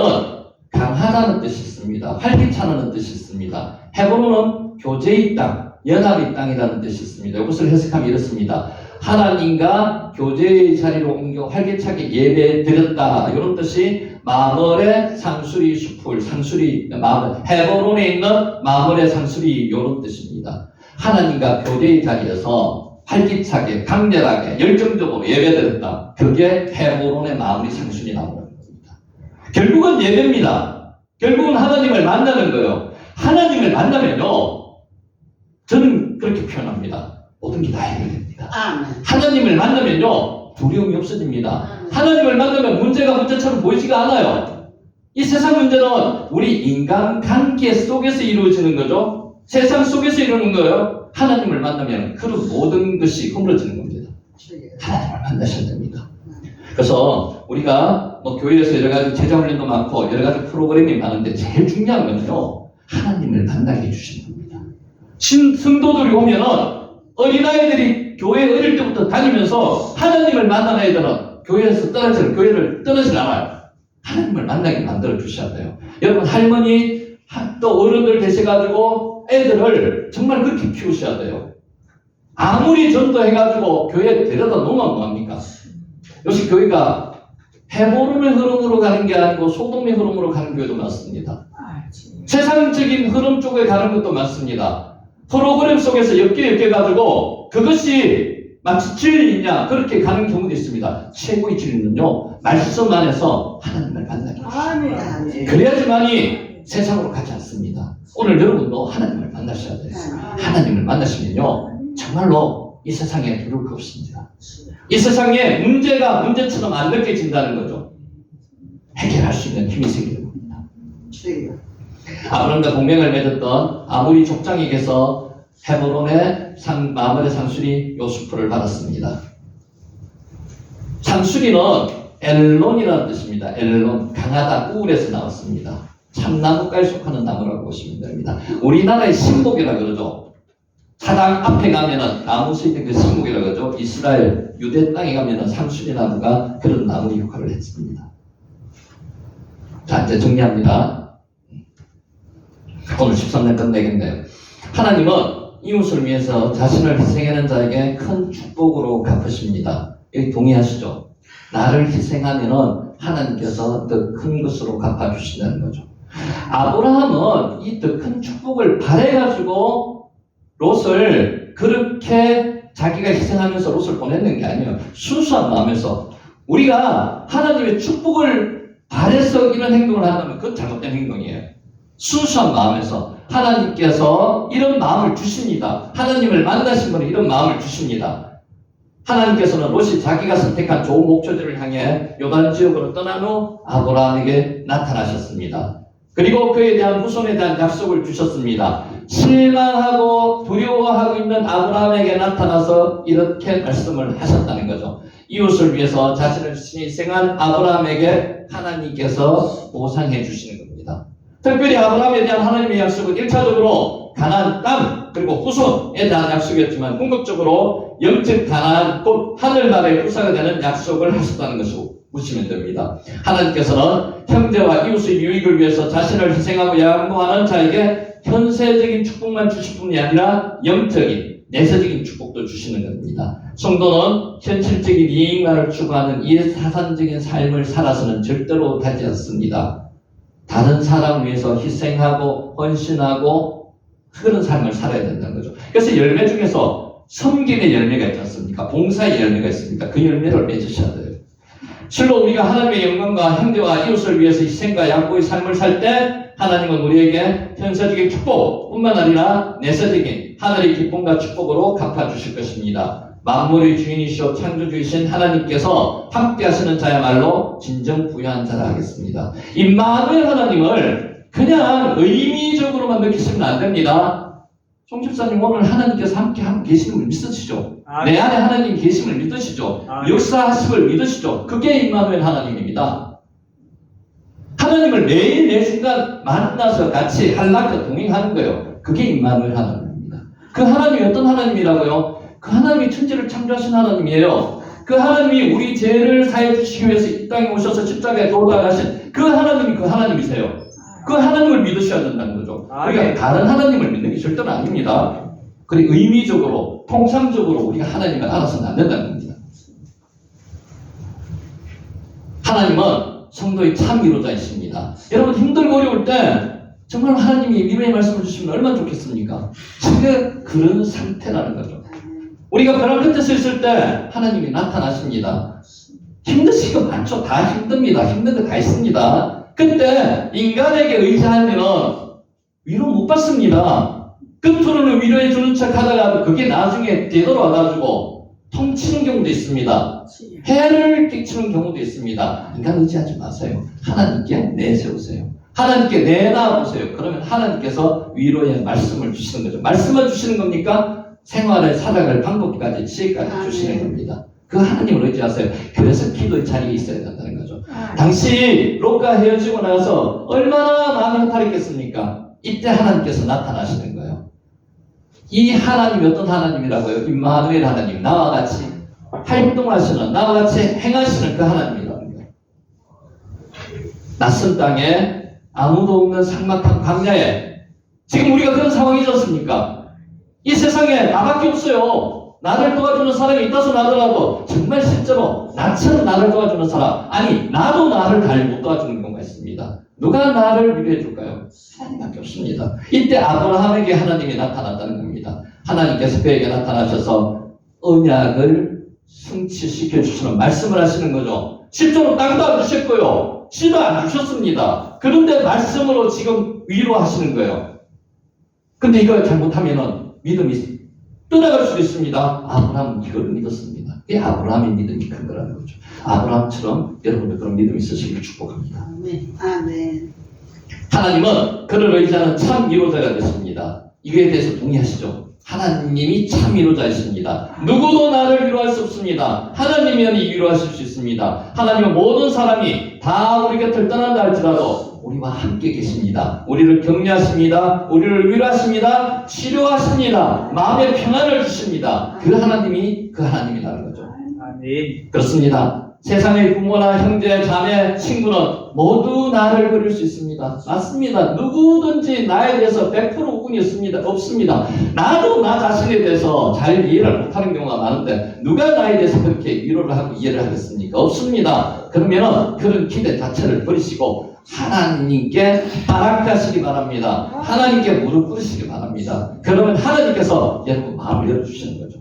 강하다는 뜻이 있습니다. 활기차다는 뜻이 있습니다. 헤브론은 교제의 땅, 연합의 땅이라는 뜻이 있습니다. 이것을 해석하면 이렇습니다. 하나님과 교제의 자리로 옮겨 활기차게 예배 드렸다. 이런 뜻이 마므레 상수리 숲을, 헤브론에 있는 마므레 상수리 이런 뜻입니다. 하나님과 교제의 자리에서 활기차게, 강렬하게, 열정적으로 예배드렸다. 그게 헤브론의 마무리 상순이 나오는 겁니다. 결국은 예배입니다. 결국은 하나님을 만나는 거예요. 하나님을 만나면요, 저는 그렇게 표현합니다. 모든 게 다 해결됩니다. 아멘. 하나님을 만나면요, 두려움이 없어집니다. 하나님을 만나면 문제가 문제처럼 보이지가 않아요. 이 세상 문제는 우리 인간관계 속에서 이루어지는 거죠. 세상 속에서 이루는 거예요. 하나님을 만나면 그 모든 것이 허물어지는 겁니다. 하나님을 만나셔야 됩니다. 그래서 우리가 뭐 교회에서 여러 가지 제자훈련도 많고 여러 가지 프로그램이 많은데 제일 중요한 건요, 하나님을 만나게 해주시는 겁니다. 성도들이 오면은 어린아이들이 교회 어릴 때부터 다니면서 하나님을 만나는 애들은 교회를 떠나질 않아요. 하나님을 만나게 만들어 주셔야 돼요. 여러분, 할머니 또 어른들 되셔가지고 애들을 정말 그렇게 키우셔야 돼요. 아무리 전도해가지고 교회에 데려다 놓으면 뭐합니까? 요새 교회가 헤브론의 흐름으로 가는 게 아니고 소돔의 흐름으로 가는 교회도 많습니다. 세상적인 흐름 쪽에 가는 것도 많습니다. 프로그램 속에서 엮여 가지고 그것이 마치 진리냐 그렇게 가는 경우도 있습니다. 최고의 진리는요, 말씀 안에서 하나님을 만나게 아멘. 그래야지만이 세상으로 가지 않습니다. 오늘 여러분도 하나님을 만나셔야 돼요. 하나님을 만나시면요, 정말로 이 세상에 두려울 거 없습니다. 이 세상에 문제가 문제처럼 안 느껴진다는 거죠. 해결할 수 있는 힘이 생기는 겁니다. 아브라함과 동맹을 맺었던 아모리 족장에게서 헤브론의 마물의 상수리 요수프를 받았습니다. 상수리는 엘론이라는 뜻입니다. 엘론, 강하다, 우울에서 나왔습니다. 참나무가에 속하는 나무라고 보시면 됩니다. 우리나라의 신목이라 그러죠. 사당 앞에 가면은 나무 수있는 그 신목이라 그러죠. 이스라엘 유대 땅에 가면은 상수리 나무가 그런 나무 역할을 했습니다. 자, 이제 정리합니다. 오늘 13년 끝내겠네요. 하나님은 이웃을 위해서 자신을 희생하는 자에게 큰 축복으로 갚으십니다. 여기 동의하시죠? 나를 희생하면은 하나님께서 더 큰 것으로 갚아주신다는 거죠. 아브라함은 이 더 큰 축복을 바래가지고 롯을 그렇게 자기가 희생하면서 롯을 보냈는 게 아니에요. 순수한 마음에서. 우리가 하나님의 축복을 바래서 이런 행동을 한다면 그건 잘못된 행동이에요. 순수한 마음에서 하나님께서 이런 마음을 주십니다. 하나님을 만나신 분이 이런 마음을 주십니다. 하나님께서는 롯이 자기가 선택한 좋은 목표지를 향해 요단 지역으로 떠난 후 아브라함에게 나타나셨습니다. 그리고 그에 대한 후손에 대한 약속을 주셨습니다. 실망하고 두려워하고 있는 아브라함에게 나타나서 이렇게 말씀을 하셨다는 거죠. 이웃을 위해서 자신을 희생한 아브라함에게 하나님께서 보상해 주시는 겁니다. 특별히 아브라함에 대한 하나님의 약속은 1차적으로 가나안 땅 그리고 후손에 대한 약속이었지만 궁극적으로 영적 가나안 곧 하늘나라의 후사가 되는 약속을 하셨다는 것을 보시면 됩니다. 하나님께서는 형제와 이웃의 유익을 위해서 자신을 희생하고 양보하는 자에게 현세적인 축복만 주실 뿐이 아니라 영적인 내세적인 축복도 주시는 겁니다. 성도는 현실적인 이익만을 추구하는 이 사상적인 삶을 살아서는 절대로 되지 않습니다. 다른 사람을 위해서 희생하고 헌신하고 그런 삶을 살아야 된다는 거죠. 그래서 열매 중에서 섬김의 열매가 있지 않습니까? 봉사의 열매가 있습니까? 그 열매를 맺으셔야 돼요. 실로 우리가 하나님의 영광과 형제와 이웃을 위해서 희생과 양보의 삶을 살 때 하나님은 우리에게 현세적인 축복뿐만 아니라 내세적인 하늘의 기쁨과 축복으로 갚아주실 것입니다. 만물의 주인이시오 창조주이신 하나님께서 함께 하시는 자야말로 진정 부유한 자라 하겠습니다. 임마누엘 하나님을 그냥 의미적으로만 느끼시면 안 됩니다. 송 집사님, 오늘 하나님께서 함께 계심을 믿으시죠? 내 안에 하나님 계심을 믿으시죠? 역사하심을 믿으시죠? 그게 임마누엘 하나님입니다. 하나님을 매일 매 순간 만나서 같이 한락과 동행하는 거예요. 그게 임마누엘 하나님입니다. 그 하나님이 어떤 하나님이라고요? 그 하나님이 천지를 창조하신 하나님이에요. 그 하나님이 우리 죄를 사해 주시기 위해서 이 땅에 오셔서 십자가에 돌아가신 그 하나님이 그 하나님이세요. 그 하나님을 믿으셔야 된다는 거죠. 그러니까 다른 하나님을 믿는 게 절대로 아닙니다. 그리고 의미적으로, 통상적으로 우리가 하나님을 알아서는 안 된다는 겁니다. 하나님은 성도의 참 위로자이십니다. 여러분 힘들고 어려울 때 정말 하나님이 위로의 말씀을 주시면 얼마나 좋겠습니까? 지금 그런 상태라는 거죠. 우리가 벼랑 끝에 서 있을 때 하나님이 나타나십니다. 힘드신 거 많죠. 다 힘듭니다. 힘든 거 다 있습니다. 그때 인간에게 의지하면 위로 못 받습니다. 끝으로는 위로해 주는 척 하다가 그게 나중에 되돌아와가지고 통치는 경우도 있습니다. 해를 끼치는 경우도 있습니다. 인간 의지하지 마세요. 하나님께 내세우세요. 하나님께 내놔보세요. 그러면 하나님께서 위로의 말씀을 주시는 거죠. 말씀을 주시는 겁니까? 생활을 살아갈 방법까지 지혜까지 주시는 겁니다. 그 하나님을 의지하세요. 그래서 기도의 자리에 있어야 된다는 거죠. 당시 롯과 헤어지고 나서 얼마나 마음이 허탈했겠습니까? 이때 하나님께서 나타나시는 거예요. 이 하나님이 어떤 하나님이라고요? 임마누엘 하나님, 나와 같이 활동하시는, 나와 같이 행하시는 그 하나님이라는 거예요. 낯선 땅에 아무도 없는 삭막한 광야에 지금 우리가 그런 상황이지 않습니까? 이 세상에 나밖에 없어요. 나를 도와주는 사람이 있다서 나더라도 정말 실제로 나처럼 나를 도와주는 사람, 아니 나도 나를 잘 못 도와주는 경우가 있습니다. 누가 나를 위로해 줄까요? 하나님밖에 없습니다. 이때 아브라함에게 하나님이 나타났다는 겁니다. 하나님께서 그에게 나타나셔서 언약을 성취시켜 주시는 말씀을 하시는 거죠. 실제로 땅도 안 주셨고요. 씨도 안 주셨습니다. 그런데 말씀으로 지금 위로하시는 거예요. 근데 이걸 잘못하면은 믿음이 떠나갈 수도 있습니다. 아브라함은 이걸 믿었습니다. 이게 아브라함의 믿음이 큰 거라는 거죠. 아브라함처럼 여러분들 그런 믿음이 있으시길 축복합니다. 아멘. 하나님은 그를 의지하는 참 위로자가 되십니다. 이거에 대해서 동의하시죠? 하나님이 참 위로자이십니다. 누구도 나를 위로할 수 없습니다. 하나님만이 위로하실 수 있습니다. 하나님은 모든 사람이 다 우리 곁을 떠난다 할지라도 우리와 함께 계십니다. 우리를 격려하십니다. 우리를 위로하십니다. 치료하십니다. 마음의 평안을 주십니다. 그 하나님이 그 하나님이라는 거죠. 아멘. 그렇습니다. 세상의 부모나 형제, 자매, 친구는 모두 나를 버릴 수 있습니다. 맞습니다. 누구든지 나에 대해서 100% 우군이 없습니다. 나도 나 자신에 대해서 잘 이해를 못하는 경우가 많은데 누가 나에 대해서 그렇게 위로를 하고 이해를 하겠습니까? 없습니다. 그러면 그런 기대 자체를 버리시고 하나님께 바라크하시기 바랍니다. 하나님께 무릎 꿇으시기 바랍니다. 그러면 하나님께서 여러분 마음을 열어주시는 거죠.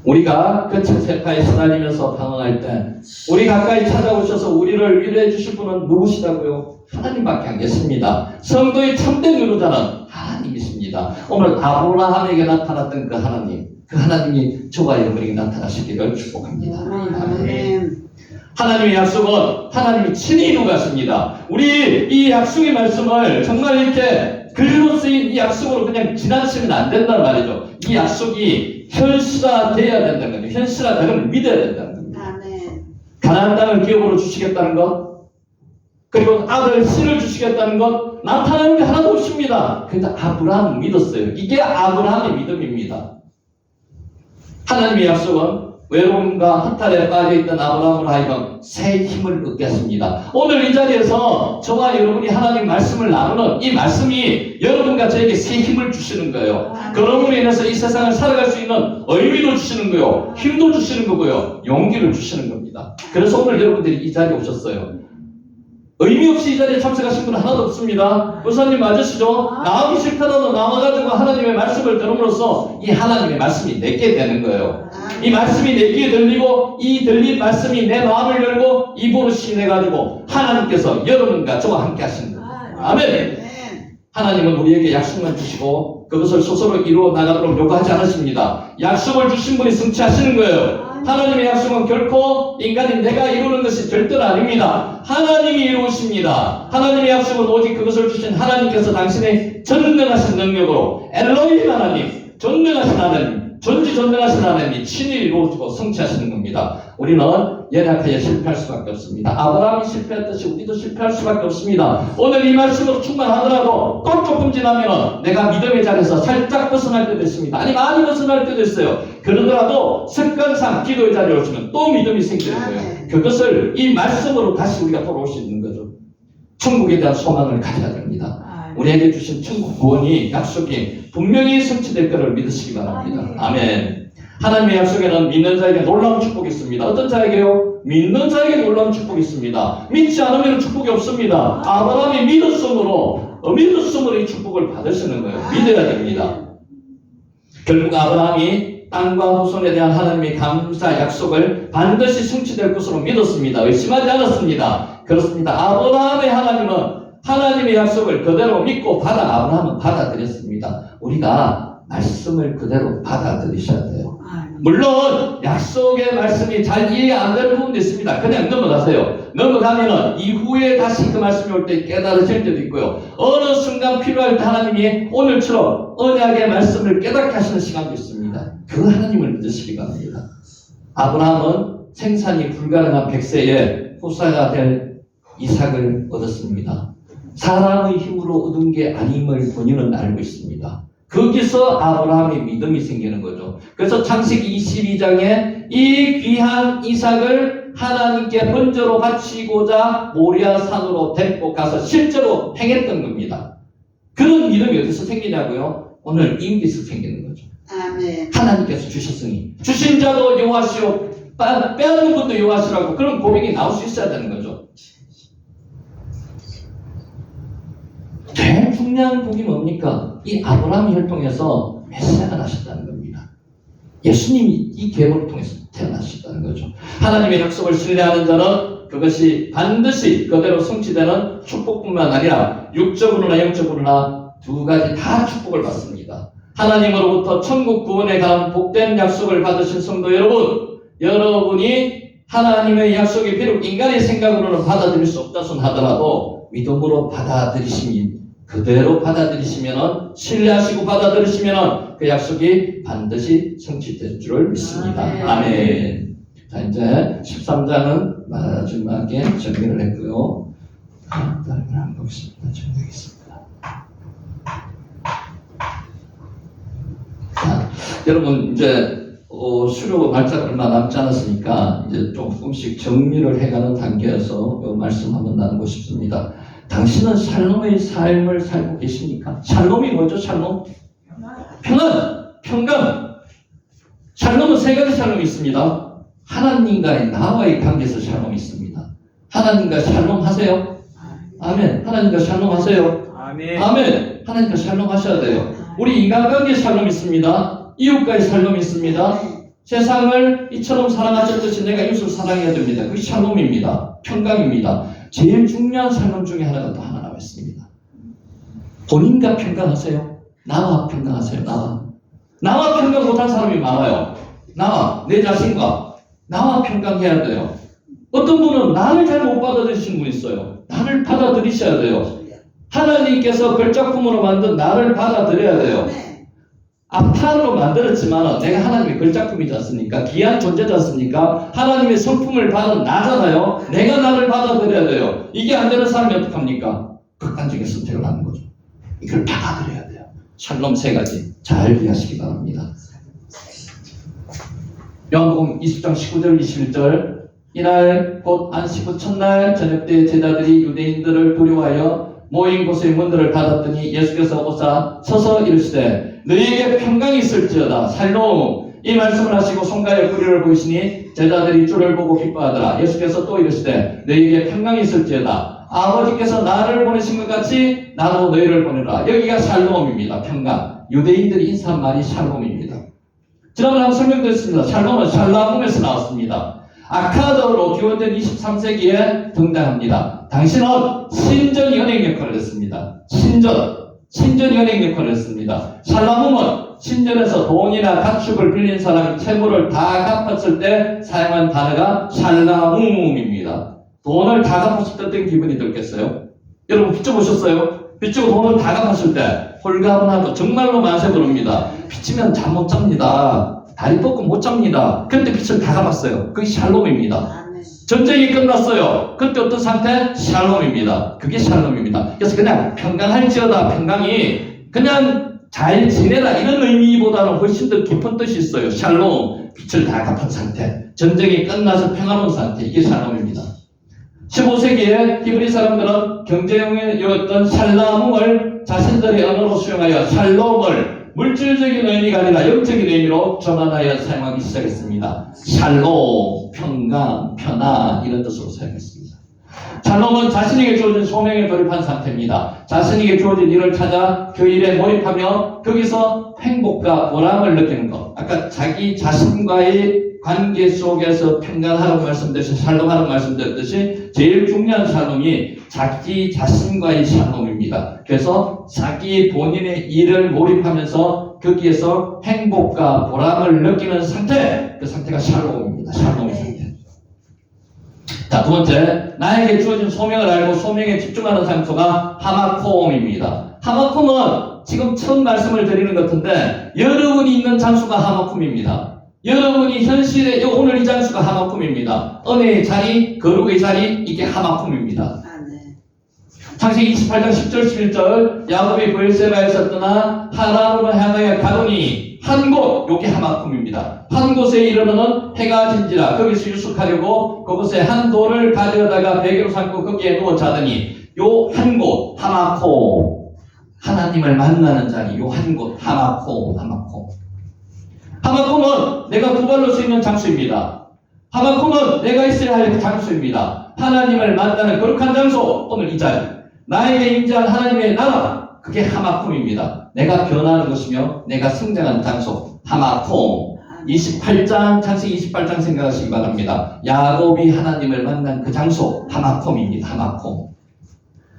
우리가 거친 세파에 시달리면서 방황할 때 우리 가까이 찾아오셔서 우리를 위로해 주실 분은 누구시다고요? 하나님밖에 안 계십니다. 성도의 참된 위로자는 하나님이십니다. 오늘 아브라함에게 나타났던 그 하나님이 저와 여러분에게 나타나시기를 축복합니다. 아멘. 하나님의 약속은 하나님이 친히 이루가십니다. 우리 이 약속의 말씀을 정말 이렇게 글로 쓰인 이 약속으로 그냥 지나치면 안 된다는 말이죠. 이 약속이 현실화돼야 된다는 거죠. 현실화되면 믿어야 된다는 겁니다. 아멘. 가나안 땅을 기업으로 주시겠다는 것, 그리고 아들 씨를 주시겠다는 것, 나타나는 게 하나도 없습니다. 근데 아브라함은 믿었어요. 이게 아브라함의 믿음입니다. 하나님의 약속은 외로움과 허탈에 빠져있던 아브라함을 하여금 새 힘을 얻게 하십니다. 오늘 이 자리에서 저와 여러분이 하나님 말씀을 나누는 이 말씀이 여러분과 저에게 새 힘을 주시는 거예요. 그러므로 인해서 이 세상을 살아갈 수 있는 의미도 주시는 거요, 힘도 주시는 거고요, 용기를 주시는 겁니다. 그래서 오늘 여러분들이 이 자리에 오셨어요. 의미 없이 이 자리에 참석하신 분은 하나도 없습니다. 목사님 맞으시죠? 나오기 싫더라도 나와가지고 하나님의 말씀을 들음으로써 이 하나님의 말씀이 내게 되는 거예요. 이 말씀이 내 귀에 들리고 이 들린 말씀이 내 마음을 열고 입으로 시인해가지고 하나님께서 여러분과 저와 함께 하시는 거예요. 아멘. 하나님은 우리에게 약속만 주시고 그것을 스스로 이루어 나가도록 요구하지 않으십니다. 약속을 주신 분이 성취하시는 거예요. 하나님의 약속은 결코 인간인 내가 이루는 것이 절대로 아닙니다. 하나님이 이루십니다. 하나님의 약속은 오직 그것을 주신 하나님께서 당신의 전능하신 능력으로 엘로힘 하나님, 전능하신 하나님, 전지전능하신 하나님이 친히 이루어지고 성취하시는 겁니다. 우리는 연약하여 실패할 수밖에 없습니다. 아브라함이 실패했듯이 우리도 실패할 수밖에 없습니다. 오늘 이 말씀으로 충만하더라도 또 조금 지나면 내가 믿음의 자리에서 살짝 벗어날 때도 있습니다. 아니 많이 벗어날 때도 있어요. 그러더라도 습관상 기도의 자리에 오시면 또 믿음이 생기는 거예요. 그것을 이 말씀으로 다시 우리가 돌아올 수 있는 거죠. 천국에 대한 소망을 가져야 됩니다. 우리에게 주신 천국 구원이 약속이 분명히 성취될 것을 믿으시기 바랍니다. 아멘. 하나님의 약속에는 믿는 자에게 놀라운 축복이 있습니다. 어떤 자에게요? 믿는 자에게 놀라운 축복이 있습니다. 믿지 않으면 축복이 없습니다. 아브라함이 믿었음으로 이 축복을 받으시는 거예요. 믿어야 됩니다. 결국 아브라함이 땅과 후손에 대한 하나님의 감사 약속을 반드시 성취될 것으로 믿었습니다. 의심하지 않았습니다. 그렇습니다. 아브라함의 하나님은 하나님의 약속을 그대로 믿고 아브라함은 받아들였습니다. 우리가 말씀을 그대로 받아들이셔야 돼요. 물론 약속의 말씀이 잘 이해 안 되는 부분도 있습니다. 그냥 넘어가세요. 넘어가면은 이후에 다시 그 말씀이 올 때 깨달으실 때도 있고요. 어느 순간 필요할 때 하나님이 오늘처럼 언약의 말씀을 깨닫게 하시는 시간도 있습니다. 그 하나님을 믿으시기 바랍니다. 아브라함은 생산이 불가능한 100세에 후사가 될 이삭을 얻었습니다. 사람의 힘으로 얻은 게 아님을 본인은 알고 있습니다. 거기서 아브라함의 믿음이 생기는 거죠. 그래서 창세기 22장에 이 귀한 이삭을 하나님께 번제로 바치고자 모리아 산으로 데리고 가서 실제로 행했던 겁니다. 그런 믿음이 어디서 생기냐고요? 오늘 임기에서 생기는 거죠. 아멘. 하나님께서 주셨으니 주신 자도 여호와시오 빼앗는 것도 여호와시라고 그런 고백이 나올 수 있어야 되는 거죠. 제일 중요한 복이 뭡니까? 이 아브라함의 혈통에서 메시아가 나셨다는 겁니다. 예수님이 이 계보를 통해서 태어나셨다는 거죠. 하나님의 약속을 신뢰하는 자는 그것이 반드시 그대로 성취되는 축복뿐만 아니라 육적으로나 영적으로나 두 가지 다 축복을 받습니다. 하나님으로부터 천국 구원에 관한 복된 약속을 받으신 성도 여러분, 여러분이 하나님의 약속이 비록 인간의 생각으로는 받아들일 수 없다 손 하더라도 믿음으로 그대로 받아들이시면 신뢰하시고 받아들이시면 그 약속이 반드시 성취될 줄을 믿습니다. 아멘. 자, 이제 13장은 마지막에 정리를 했고요. 다른 걸 한번 보겠습니다. 정리하겠습니다. 자, 여러분 이제 수료 발작 얼마 남지 않았으니까 이제 조금씩 정리를 해가는 단계에서 이 말씀 한번 나누고 싶습니다. 당신은 샬롬의 삶을 살고 계십니까? 샬롬이 뭐죠? 샬롬? 평강. 샬롬은 세 가지 샬롬이 있습니다. 하나님과의 나와의 관계에서 샬롬이 있습니다. 하나님과 샬롬 하세요. 아멘. 하나님과 샬롬 하세요. 아멘. 아멘. 하나님과 샬롬 하셔야 돼요. 우리 인간관계에 샬롬이 있습니다. 이웃과의 샬롬이 있습니다. 세상을 이처럼 사랑하셨듯이 내가 이웃을 사랑해야 됩니다. 그게 샬롬입니다. 평강입니다. 제일 중요한 샬롬 중에 하나가 또 하나 나와 있습니다. 본인과 평강하세요. 나와 평강하세요. 나와 평강 못한 사람이 많아요. 내 자신과 나와 평강해야 돼요. 어떤 분은 나를 잘 못 받아들이시는 분 있어요. 나를 받아들이셔야 돼요. 하나님께서 걸작품으로 만든 나를 받아들여야 돼요. 아판으로 만들었지만 내가 하나님의 걸작품이지 않습니까? 귀한 존재지 않습니까? 하나님의 성품을 받은 나잖아요. 내가 나를 받아들여야 돼요. 이게 안 되는 사람이 어떡합니까? 극단적인 선택을 하는 거죠. 이걸 받아들여야 돼요. 샬롬 세 가지 잘 이해하시기 바랍니다. 요한복음 20장 19절 21절 이날 곧 안식 후 첫날 저녁 때 제자들이 유대인들을 두려워하여 모인 곳의 문들을 닫았더니 예수께서 오사 서서 이르시되 너희에게 평강이 있을지어다. 샬롬. 이 말씀을 하시고 손가에 뿌리를 보이시니 제자들이 주를 보고 기뻐하더라. 예수께서 또 이르시되 너희에게 평강이 있을지어다. 아버지께서 나를 보내신 것 같이 나도 너희를 보내라. 여기가 샬롬입니다. 평강. 유대인들이 인사한 말이 샬롬입니다. 지난번에 한번 설명드렸습니다. 샬롬은 샬라움에서 나왔습니다. 아카드어로 기원전 23세기에 등장합니다. 당신은 신전 연행 역할을 했습니다. 신전 연행 역할을 했습니다. 샬라움은 신전에서 돈이나 가축을 빌린 사람이 채무를 다 갚았을 때 사용한 단어가 샬라움입니다. 돈을 다 갚았을 때 어떤 기분이 들겠어요? 여러분 빚져 보셨어요? 빚지고 돈을 다 갚았을 때 홀가분하고 정말로 만세 부릅니다. 빚지면 잠 못 잡니다. 다리 뻗고 못 잡니다. 그때 빚을 다 갚았어요. 그게 샬롬입니다. 전쟁이 끝났어요. 그때 어떤 상태? 샬롬입니다. 그게 샬롬입니다. 그래서 그냥 평강할지어다. 평강이 그냥 잘 지내라 이런 의미보다는 훨씬 더 깊은 뜻이 있어요. 샬롬. 빚을 다 갚은 상태. 전쟁이 끝나서 평화로운 상태. 이게 샬롬입니다. 15세기에 히브리 사람들은 경제용이었던 샬라움을 샬롬을 자신들의 언어로 수용하여 샬롬을 물질적인 의미가 아니라 영적인 의미로 전환하여 사용하기 시작했습니다. 샬롬, 평강, 편안 이런 뜻으로 사용했습니다. 샬롬은 자신에게 주어진 소명에 돌입한 상태입니다. 자신에게 주어진 일을 찾아 그 일에 몰입하며 거기서 행복과 보람을 느끼는 것. 아까 자기 자신과의 관계 속에서 평안하라고 말씀드렸듯이 샬롬하라고 말씀드렸듯이 제일 중요한 샬롬이 자기 자신과의 샬롬입니다. 그래서 자기 본인의 일을 몰입하면서 거기에서 행복과 보람을 느끼는 상태, 그 상태가 샬롬입니다. 샬롬의 상태. 자, 두 번째, 나에게 주어진 소명을 알고 소명에 집중하는 장소가 하마콤입니다. 하마콤은 지금 처음 말씀을 드리는 것 같은데 여러분이 있는 장소가 하마콤입니다. 여러분이 현실에 오늘 이 장소가 하마콤입니다. 은혜의 자리, 거룩의 자리, 이게 하마콤입니다. 창세기 28장 10절 11절 야곱이 브엘세바에서 떠나 하란으로 향하여 가더니 한 곳, 요게 하마콤입니다. 한 곳에 이르러는 해가 진지라 거기서 유숙하려고 그곳에 한 돌을 가져다가 베개로 삼고 거기에 누워 자더니 요 한 곳, 하마콤, 하나님을 만나는 자리, 요 한 곳, 하마콤. 하마콤은 내가 두 발로 서 있는 장소입니다. 하마콤은 내가 있어야 할 장소입니다. 하나님을 만나는 거룩한 장소, 오늘 이 자리. 나에게 임재한 하나님의 나라, 그게 하마콤입니다. 내가 변하는 것이며 내가 성장하는 장소, 하마콤. 28장, 창세기 28장 생각하시기 바랍니다. 야곱이 하나님을 만난 그 장소, 하마콤입니다.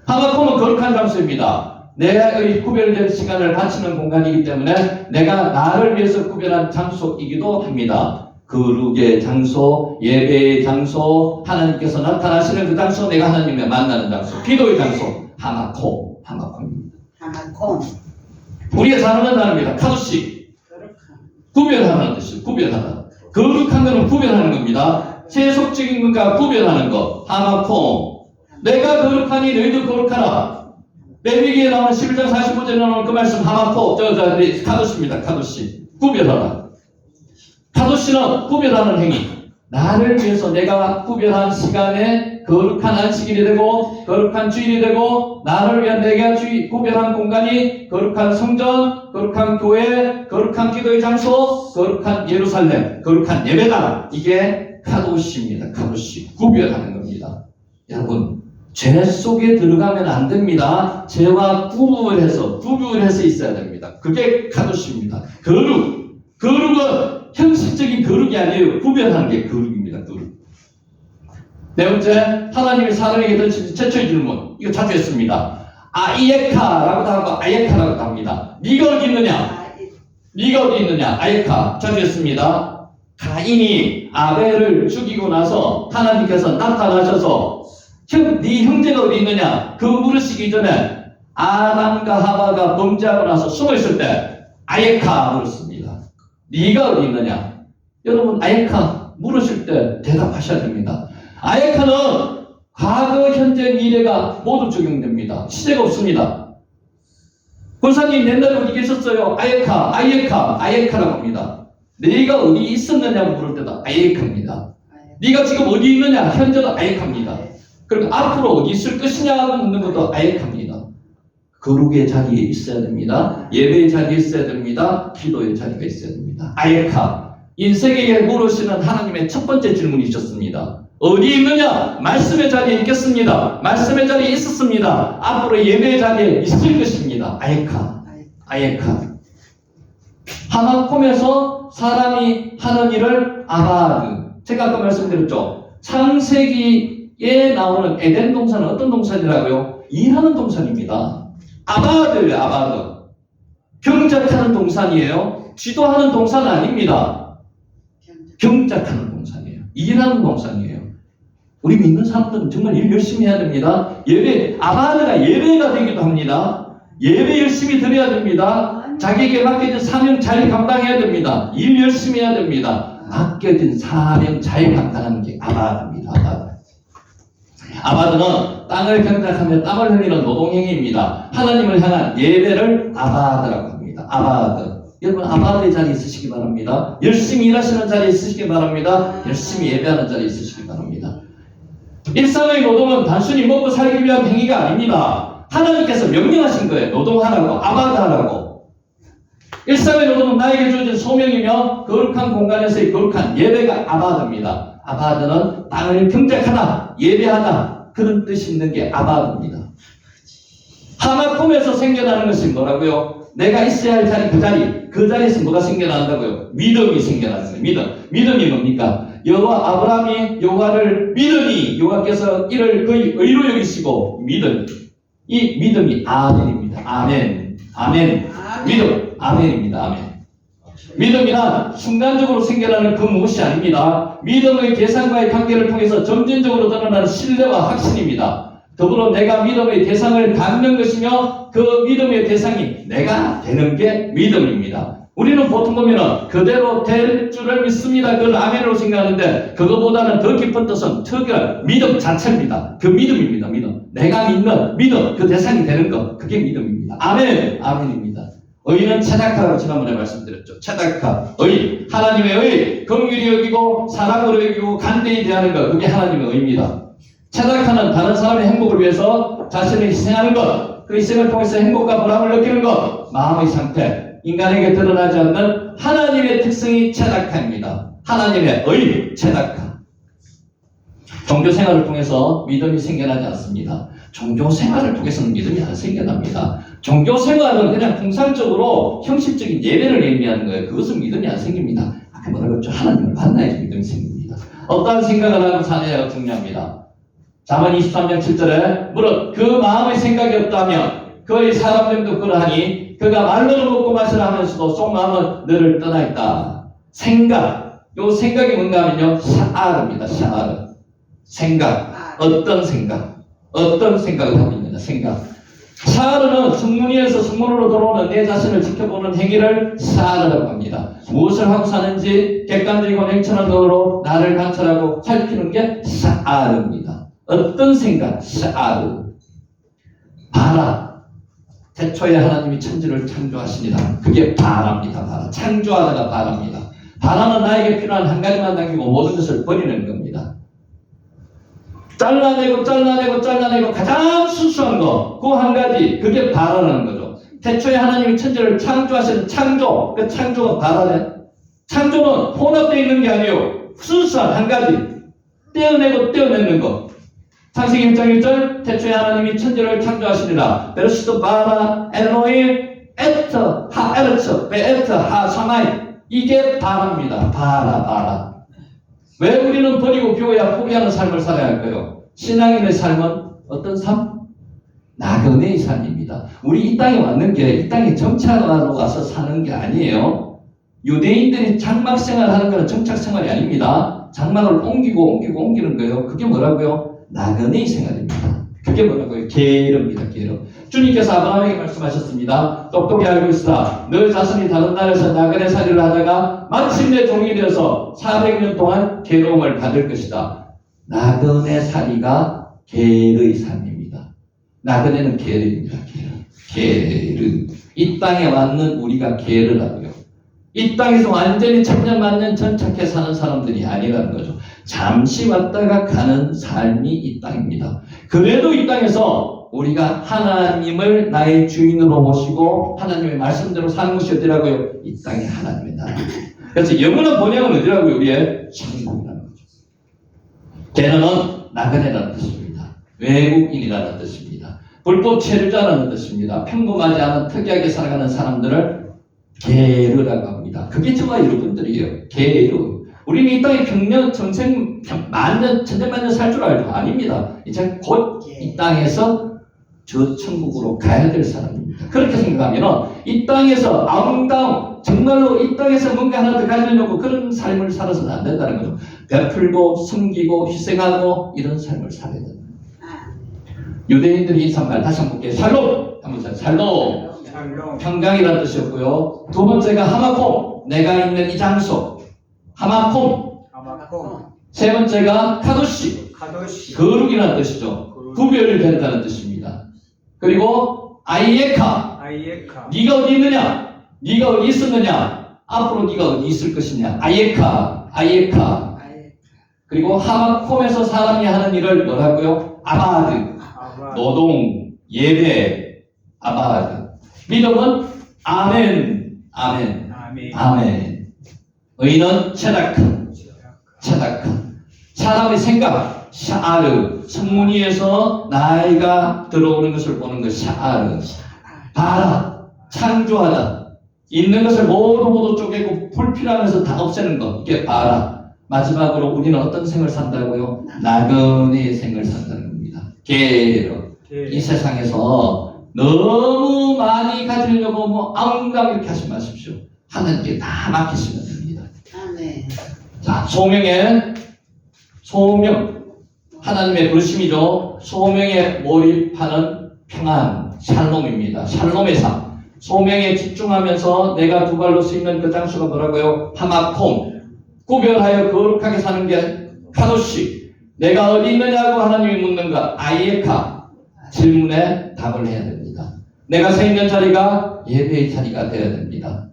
하마콤은 거룩한 장소입니다. 내의 구별된 시간을 바치는 공간이기 때문에 내가 나를 위해서 구별한 장소이기도 합니다. 거룩의 장소, 예배의 장소, 하나님께서 나타나시는 그 장소, 내가 하나님을 만나는 장소, 기도의 장소, 하마콤입니다. 우리가 잘 아는 단어입니다. 카도시, 구별하는 뜻이에요. 구별하다. 거룩한 것은 구별하는 겁니다. 세속적인 것과 구별하는 것, 하마콤. 내가 거룩하니 너희도 거룩하라. 레위기에 나오는 11장 45절에 나오는 그 말씀 하마코, 카도시입니다. 카도시. 구별하라. 카도시는 구별하는 행위. 나를 위해서 내가 구별한 시간에 거룩한 안식일이 되고 거룩한 주일이 되고 나를 위한 내가 구별한 공간이 거룩한 성전, 거룩한 교회, 거룩한 기도의 장소, 거룩한 예루살렘, 거룩한 예배당. 이게 카도시입니다. 카도시. 구별하는 겁니다. 여러분, 죄 속에 들어가면 안 됩니다. 죄와 구별해서 있어야 됩니다. 그게 카도시입니다. 거룩은 형식적인 거룩이 아니에요. 구별하는 게 거룩입니다. 거룩. 네 번째, 하나님이 사람에게 던진 최초의 질문. 이거 자주 했습니다. 아이에카라고도 하고 아이에카라고도 합니다. 네가 어디 있느냐? 아이에카. 자주 했습니다. 가인이 아벨을 죽이고 나서 하나님께서 나타나셔서 네 형제가 어디 있느냐? 그 물으시기 전에 아담과 하바가 범죄하고 나서 숨어있을 때 아예카 물었습니다. 네가 어디 있느냐? 여러분, 아예카 물으실 때 대답하셔야 됩니다. 아예카는 과거, 현재, 미래가 모두 적용됩니다. 시제가 없습니다. 권사님 옛날에 어디 계셨어요? 아예카라고 합니다. 네가 어디 있었느냐고 물을 때도 아예카입니다. 네가 지금 어디 있느냐? 현재도 아예카입니다. 그리고 앞으로 어디 있을 것이냐고 묻는 것도 아예카입니다. 거룩의 자리에 있어야 됩니다. 예배의 자리에 있어야 됩니다. 기도의 자리가 있어야 됩니다. 아예카. 인생에게 물으시는 하나님의 첫 번째 질문이 있었습니다. 어디 있느냐? 말씀의 자리에 있겠습니다. 말씀의 자리에 있었습니다. 앞으로 예배의 자리에 있을 것입니다. 아예카. 하마콤에서 사람이 하는 일을 아바드. 제가 아까 말씀드렸죠. 창세기에 나오는 에덴 동산은 어떤 동산이라고요? 일하는 동산입니다. 아바드예요. 아바드. 경작하는 동산이에요. 지도하는 동산 아닙니다. 경작하는 동산이에요. 일하는 동산이에요. 우리 믿는 사람들은 정말 일 열심히 해야 됩니다. 아바드가 예배가 되기도 합니다. 예배 열심히 드려야 됩니다. 자기에게 맡겨진 사명 잘 감당해야 됩니다. 일 열심히 해야 됩니다. 맡겨진 사명 잘 감당하는 게 아바드입니다. 아바드는 땅을 경작하며 땀을 흘리는 노동행위입니다. 하나님을 향한 예배를 아바드라고 합니다. 아바드. 여러분, 아바드의 자리에 있으시기 바랍니다. 열심히 일하시는 자리에 있으시기 바랍니다. 열심히 예배하는 자리에 있으시기 바랍니다. 일상의 노동은 단순히 먹고 살기 위한 행위가 아닙니다. 하나님께서 명령하신 거예요. 노동하라고, 아바다하라고. 일상의 노동은 나에게 주어진 소명이며 거룩한 공간에서의 거룩한 예배가 아바드입니다. 아바드는 땅을 경작하다, 예배하다 그런 뜻이 있는 게 아바드입니다. 하마콤에서 생겨나는 것이 뭐라고요? 내가 있어야 할 자리, 그 자리에서 뭐가 생겨난다고요? 믿음이 생겨나는 거예요. 믿음이 뭡니까? 여호와 아브라함이 여호와를 믿으니 여호와께서 이를 거의 의로 여기시고 이 믿음이 아멘입니다. 아멘. 믿음. 아멘입니다. 아멘. 믿음이란 순간적으로 생겨나는 그 무엇이 아닙니다. 믿음의 대상과의 관계를 통해서 점진적으로 드러나는 신뢰와 확신입니다. 더불어 내가 믿음의 대상을 갖는 것이며 그 믿음의 대상이 내가 되는 게 믿음입니다. 우리는 보통 보면은 그대로 될 줄을 믿습니다. 그걸 아멘으로 생각하는데 그거보다는 더 깊은 뜻은 특별한 믿음 자체입니다. 그 믿음입니다. 믿음. 내가 믿는 믿음, 그 대상이 되는 것, 그게 믿음입니다. 아멘입니다. 의는 체다카라고 지난번에 말씀드렸죠. 체다카, 의, 하나님의 의, 긍휼히 여기고 사랑으로 여기고 간대히 대하는 것, 그게 하나님의 의입니다. 체다카는 다른 사람의 행복을 위해서 자신을 희생하는 것, 그 희생을 통해서 행복과 보람을 느끼는 것, 마음의 상태, 인간에게 드러나지 않는 하나님의 특성이 체다카입니다. 하나님의 의, 체다카. 종교 생활을 통해서 믿음이 생겨나지 않습니다. 종교 생활을 통해서는 믿음이 안 생겨납니다. 종교 생활은 그냥 통상적으로 형식적인 예배를 의미하는 거예요. 그것은 믿음이 안 생깁니다. 아까 뭐라고 했죠? 하나님을 만나야지 믿음이 생깁니다. 어떠한 생각을 하고 사느냐가 중요합니다. 잠언 23장 7절에 무릇 그 마음의 생각이 없다면 그의 사람됨도 그러하니 그가 말로는 먹고 마시라 하면서도 속마음은 너를 떠나 있다. 생각, 요 생각이 뭔가 하면요 샤아르입니다. 샤아르. 생각, 어떤 생각을 하고 있느냐. 생각. 샤아르는 승문위에서 승문으로 돌아오는 내 자신을 지켜보는 행위를 샤아르라고 합니다. 무엇을 하고 사는지 객관적이고 냉철한 눈으로 나를 관찰하고 살피는 게 샤아르입니다. 어떤 생각? 샤아르. 바라. 태초에 하나님이 천지를 창조하시니라. 그게 바라입니다. 바라. 창조하다가 바라입니다. 바라는 나에게 필요한 한 가지만 남기고 모든 것을 버리는 겁니다. 잘라내고 가장 순수한 거, 그 한 가지, 그게 바라라는 거죠. 태초에 하나님이 천지를 창조하시는 창조, 그 창조가 바라네. 창조는 혼합되어 있는 게 아니에요. 순수한 한 가지, 떼어내는 거. 창세기 1장 1절, 태초에 하나님이 천지를 창조하시니라. 베르시도 바라, 엘로임, 에터, 하 에르처, 베에터, 하 사마이. 이게 바라입니다. 바라. 왜 우리는 버리고 비워야 포기하는 삶을 살아야 할까요? 신앙인의 삶은 어떤 삶? 나그네의 삶입니다. 우리 이 땅에 왔는 게 이 땅에 정착하러 와서 사는 게 아니에요. 유대인들이 장막 생활하는 것은 정착 생활이 아닙니다. 장막을 옮기는 거예요. 그게 뭐라고요? 나그네의 생활입니다. 그게 뭐라고요? 게으릅니다. 게으름. 주님께서 아브라함에게 말씀하셨습니다. 똑똑히 알고 있으라. 너 자신이 다른 나라에서 나그네 살이를 하다가 마침내 종이 되어서 400년 동안 괴로움을 받을 것이다. 나그네 살이가 게으의 삶입니다. 나그네는 게으릅니다. 게으. 이 땅에 왔는 우리가 게으르라고요. 이 땅에서 완전히 천년만년 전착해 사는 사람들이 아니라는 거죠. 잠시 왔다가 가는 삶이 이 땅입니다. 그래도 이 땅에서 우리가 하나님을 나의 주인으로 모시고 하나님의 말씀대로 사는 것이 어디라고요? 이 땅이 하나님의 나라. 그래서 영원한 본향은 어디라고요? 우리의 천국이라는 거죠. 게르는 나그네라는 뜻입니다. 외국인이라는 뜻입니다. 불법 체류자라는 뜻입니다. 평범하지 않은 특이하게 살아가는 사람들을 게르라고 합니다. 그게 저와 여러분들이에요. 게르. 우리는 이 땅에 평년, 전생, 만년, 천년만년 살 줄 알죠? 아닙니다. 이제 곧 이 땅에서 저 천국으로 가야 될 사람입니다. 그렇게 생각하면 이 땅에서 아웅다웅, 정말로 이 땅에서 뭔가 하나 더 가지려고 그런 삶을 살아서는 안 된다는 거죠. 베풀고, 숨기고, 희생하고 이런 삶을 살아야 됩니다. 유대인들이 이 산말 다시 한번 볼게요. 샬롬! 한번 샬롬! 평강이라는 뜻이었고요. 두 번째가 하마콤, 내가 있는 이 장소. 하마콤. 세 번째가 카도시. 거룩이라는 뜻이죠. 구별이 된다는 뜻입니다. 그리고 아이에카. 네가 어디 있느냐? 네가 어디 있었느냐? 앞으로 네가 어디 있을 것이냐? 아이에카. 그리고 하마콤에서 사람이 하는 일을 뭐라고요? 아바드. 노동, 예배, 아바드. 믿음은 아멘, 아멘, 아멘. 아멘. 의는 체다크, 체다크. 사람의 생각, 샤아르. 성문위에서 나이가 들어오는 것을 보는 것, 샤아르. 봐라, 창조하다. 있는 것을 모두 쪼개고 불필요한 것을 다 없애는 것, 이게 봐라. 마지막으로 우리는 어떤 생을 산다고요? 나그네의 생을 산다는 겁니다. 게으르. 이 세상에서 너무 많이 가지려고 뭐 아웅다웅 이렇게 하지 마십시오. 하나님께 다 맡기시면 됩니다. 아멘. 자, 소명. 하나님의 부르심이죠. 소명에 몰입하는 평안, 샬롬입니다. 샬롬의 삶. 소명에 집중하면서 내가 두 발로 서 있는 그 장소가 뭐라고요? 하마콤. 구별하여 거룩하게 사는 게 카도시. 내가 어디 있느냐고 하나님이 묻는가? 아이에카. 질문에 답을 해야 됩니다. 내가 서 있는 자리가 예배의 자리가 되어야 됩니다.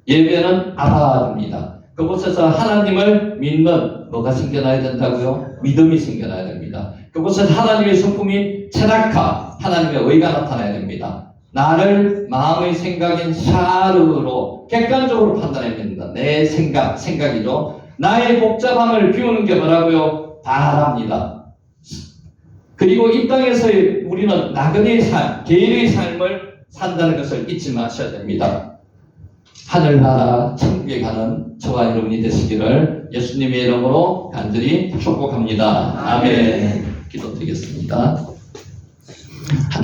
예배는 아바드입니다. 그곳에서 하나님을 믿는 뭐가 생겨나야 된다고요? 믿음이 생겨나야 됩니다. 그곳에서 하나님의 성품인 체다카, 하나님의 의가 나타나야 됩니다. 나를 마음의 생각인 샤르로 객관적으로 판단해야 됩니다. 내 생각이죠. 나의 복잡함을 비우는 게 뭐라고요? 바랍니다. 그리고 이 땅에서 우리는 나그네의 삶, 개인의 삶을 산다는 것을 잊지 마셔야 됩니다. 하늘나라 천국에 가는 저와 여러분이 되시기를 예수님의 이름으로 간절히 축복합니다. 아멘. 기도드리겠습니다.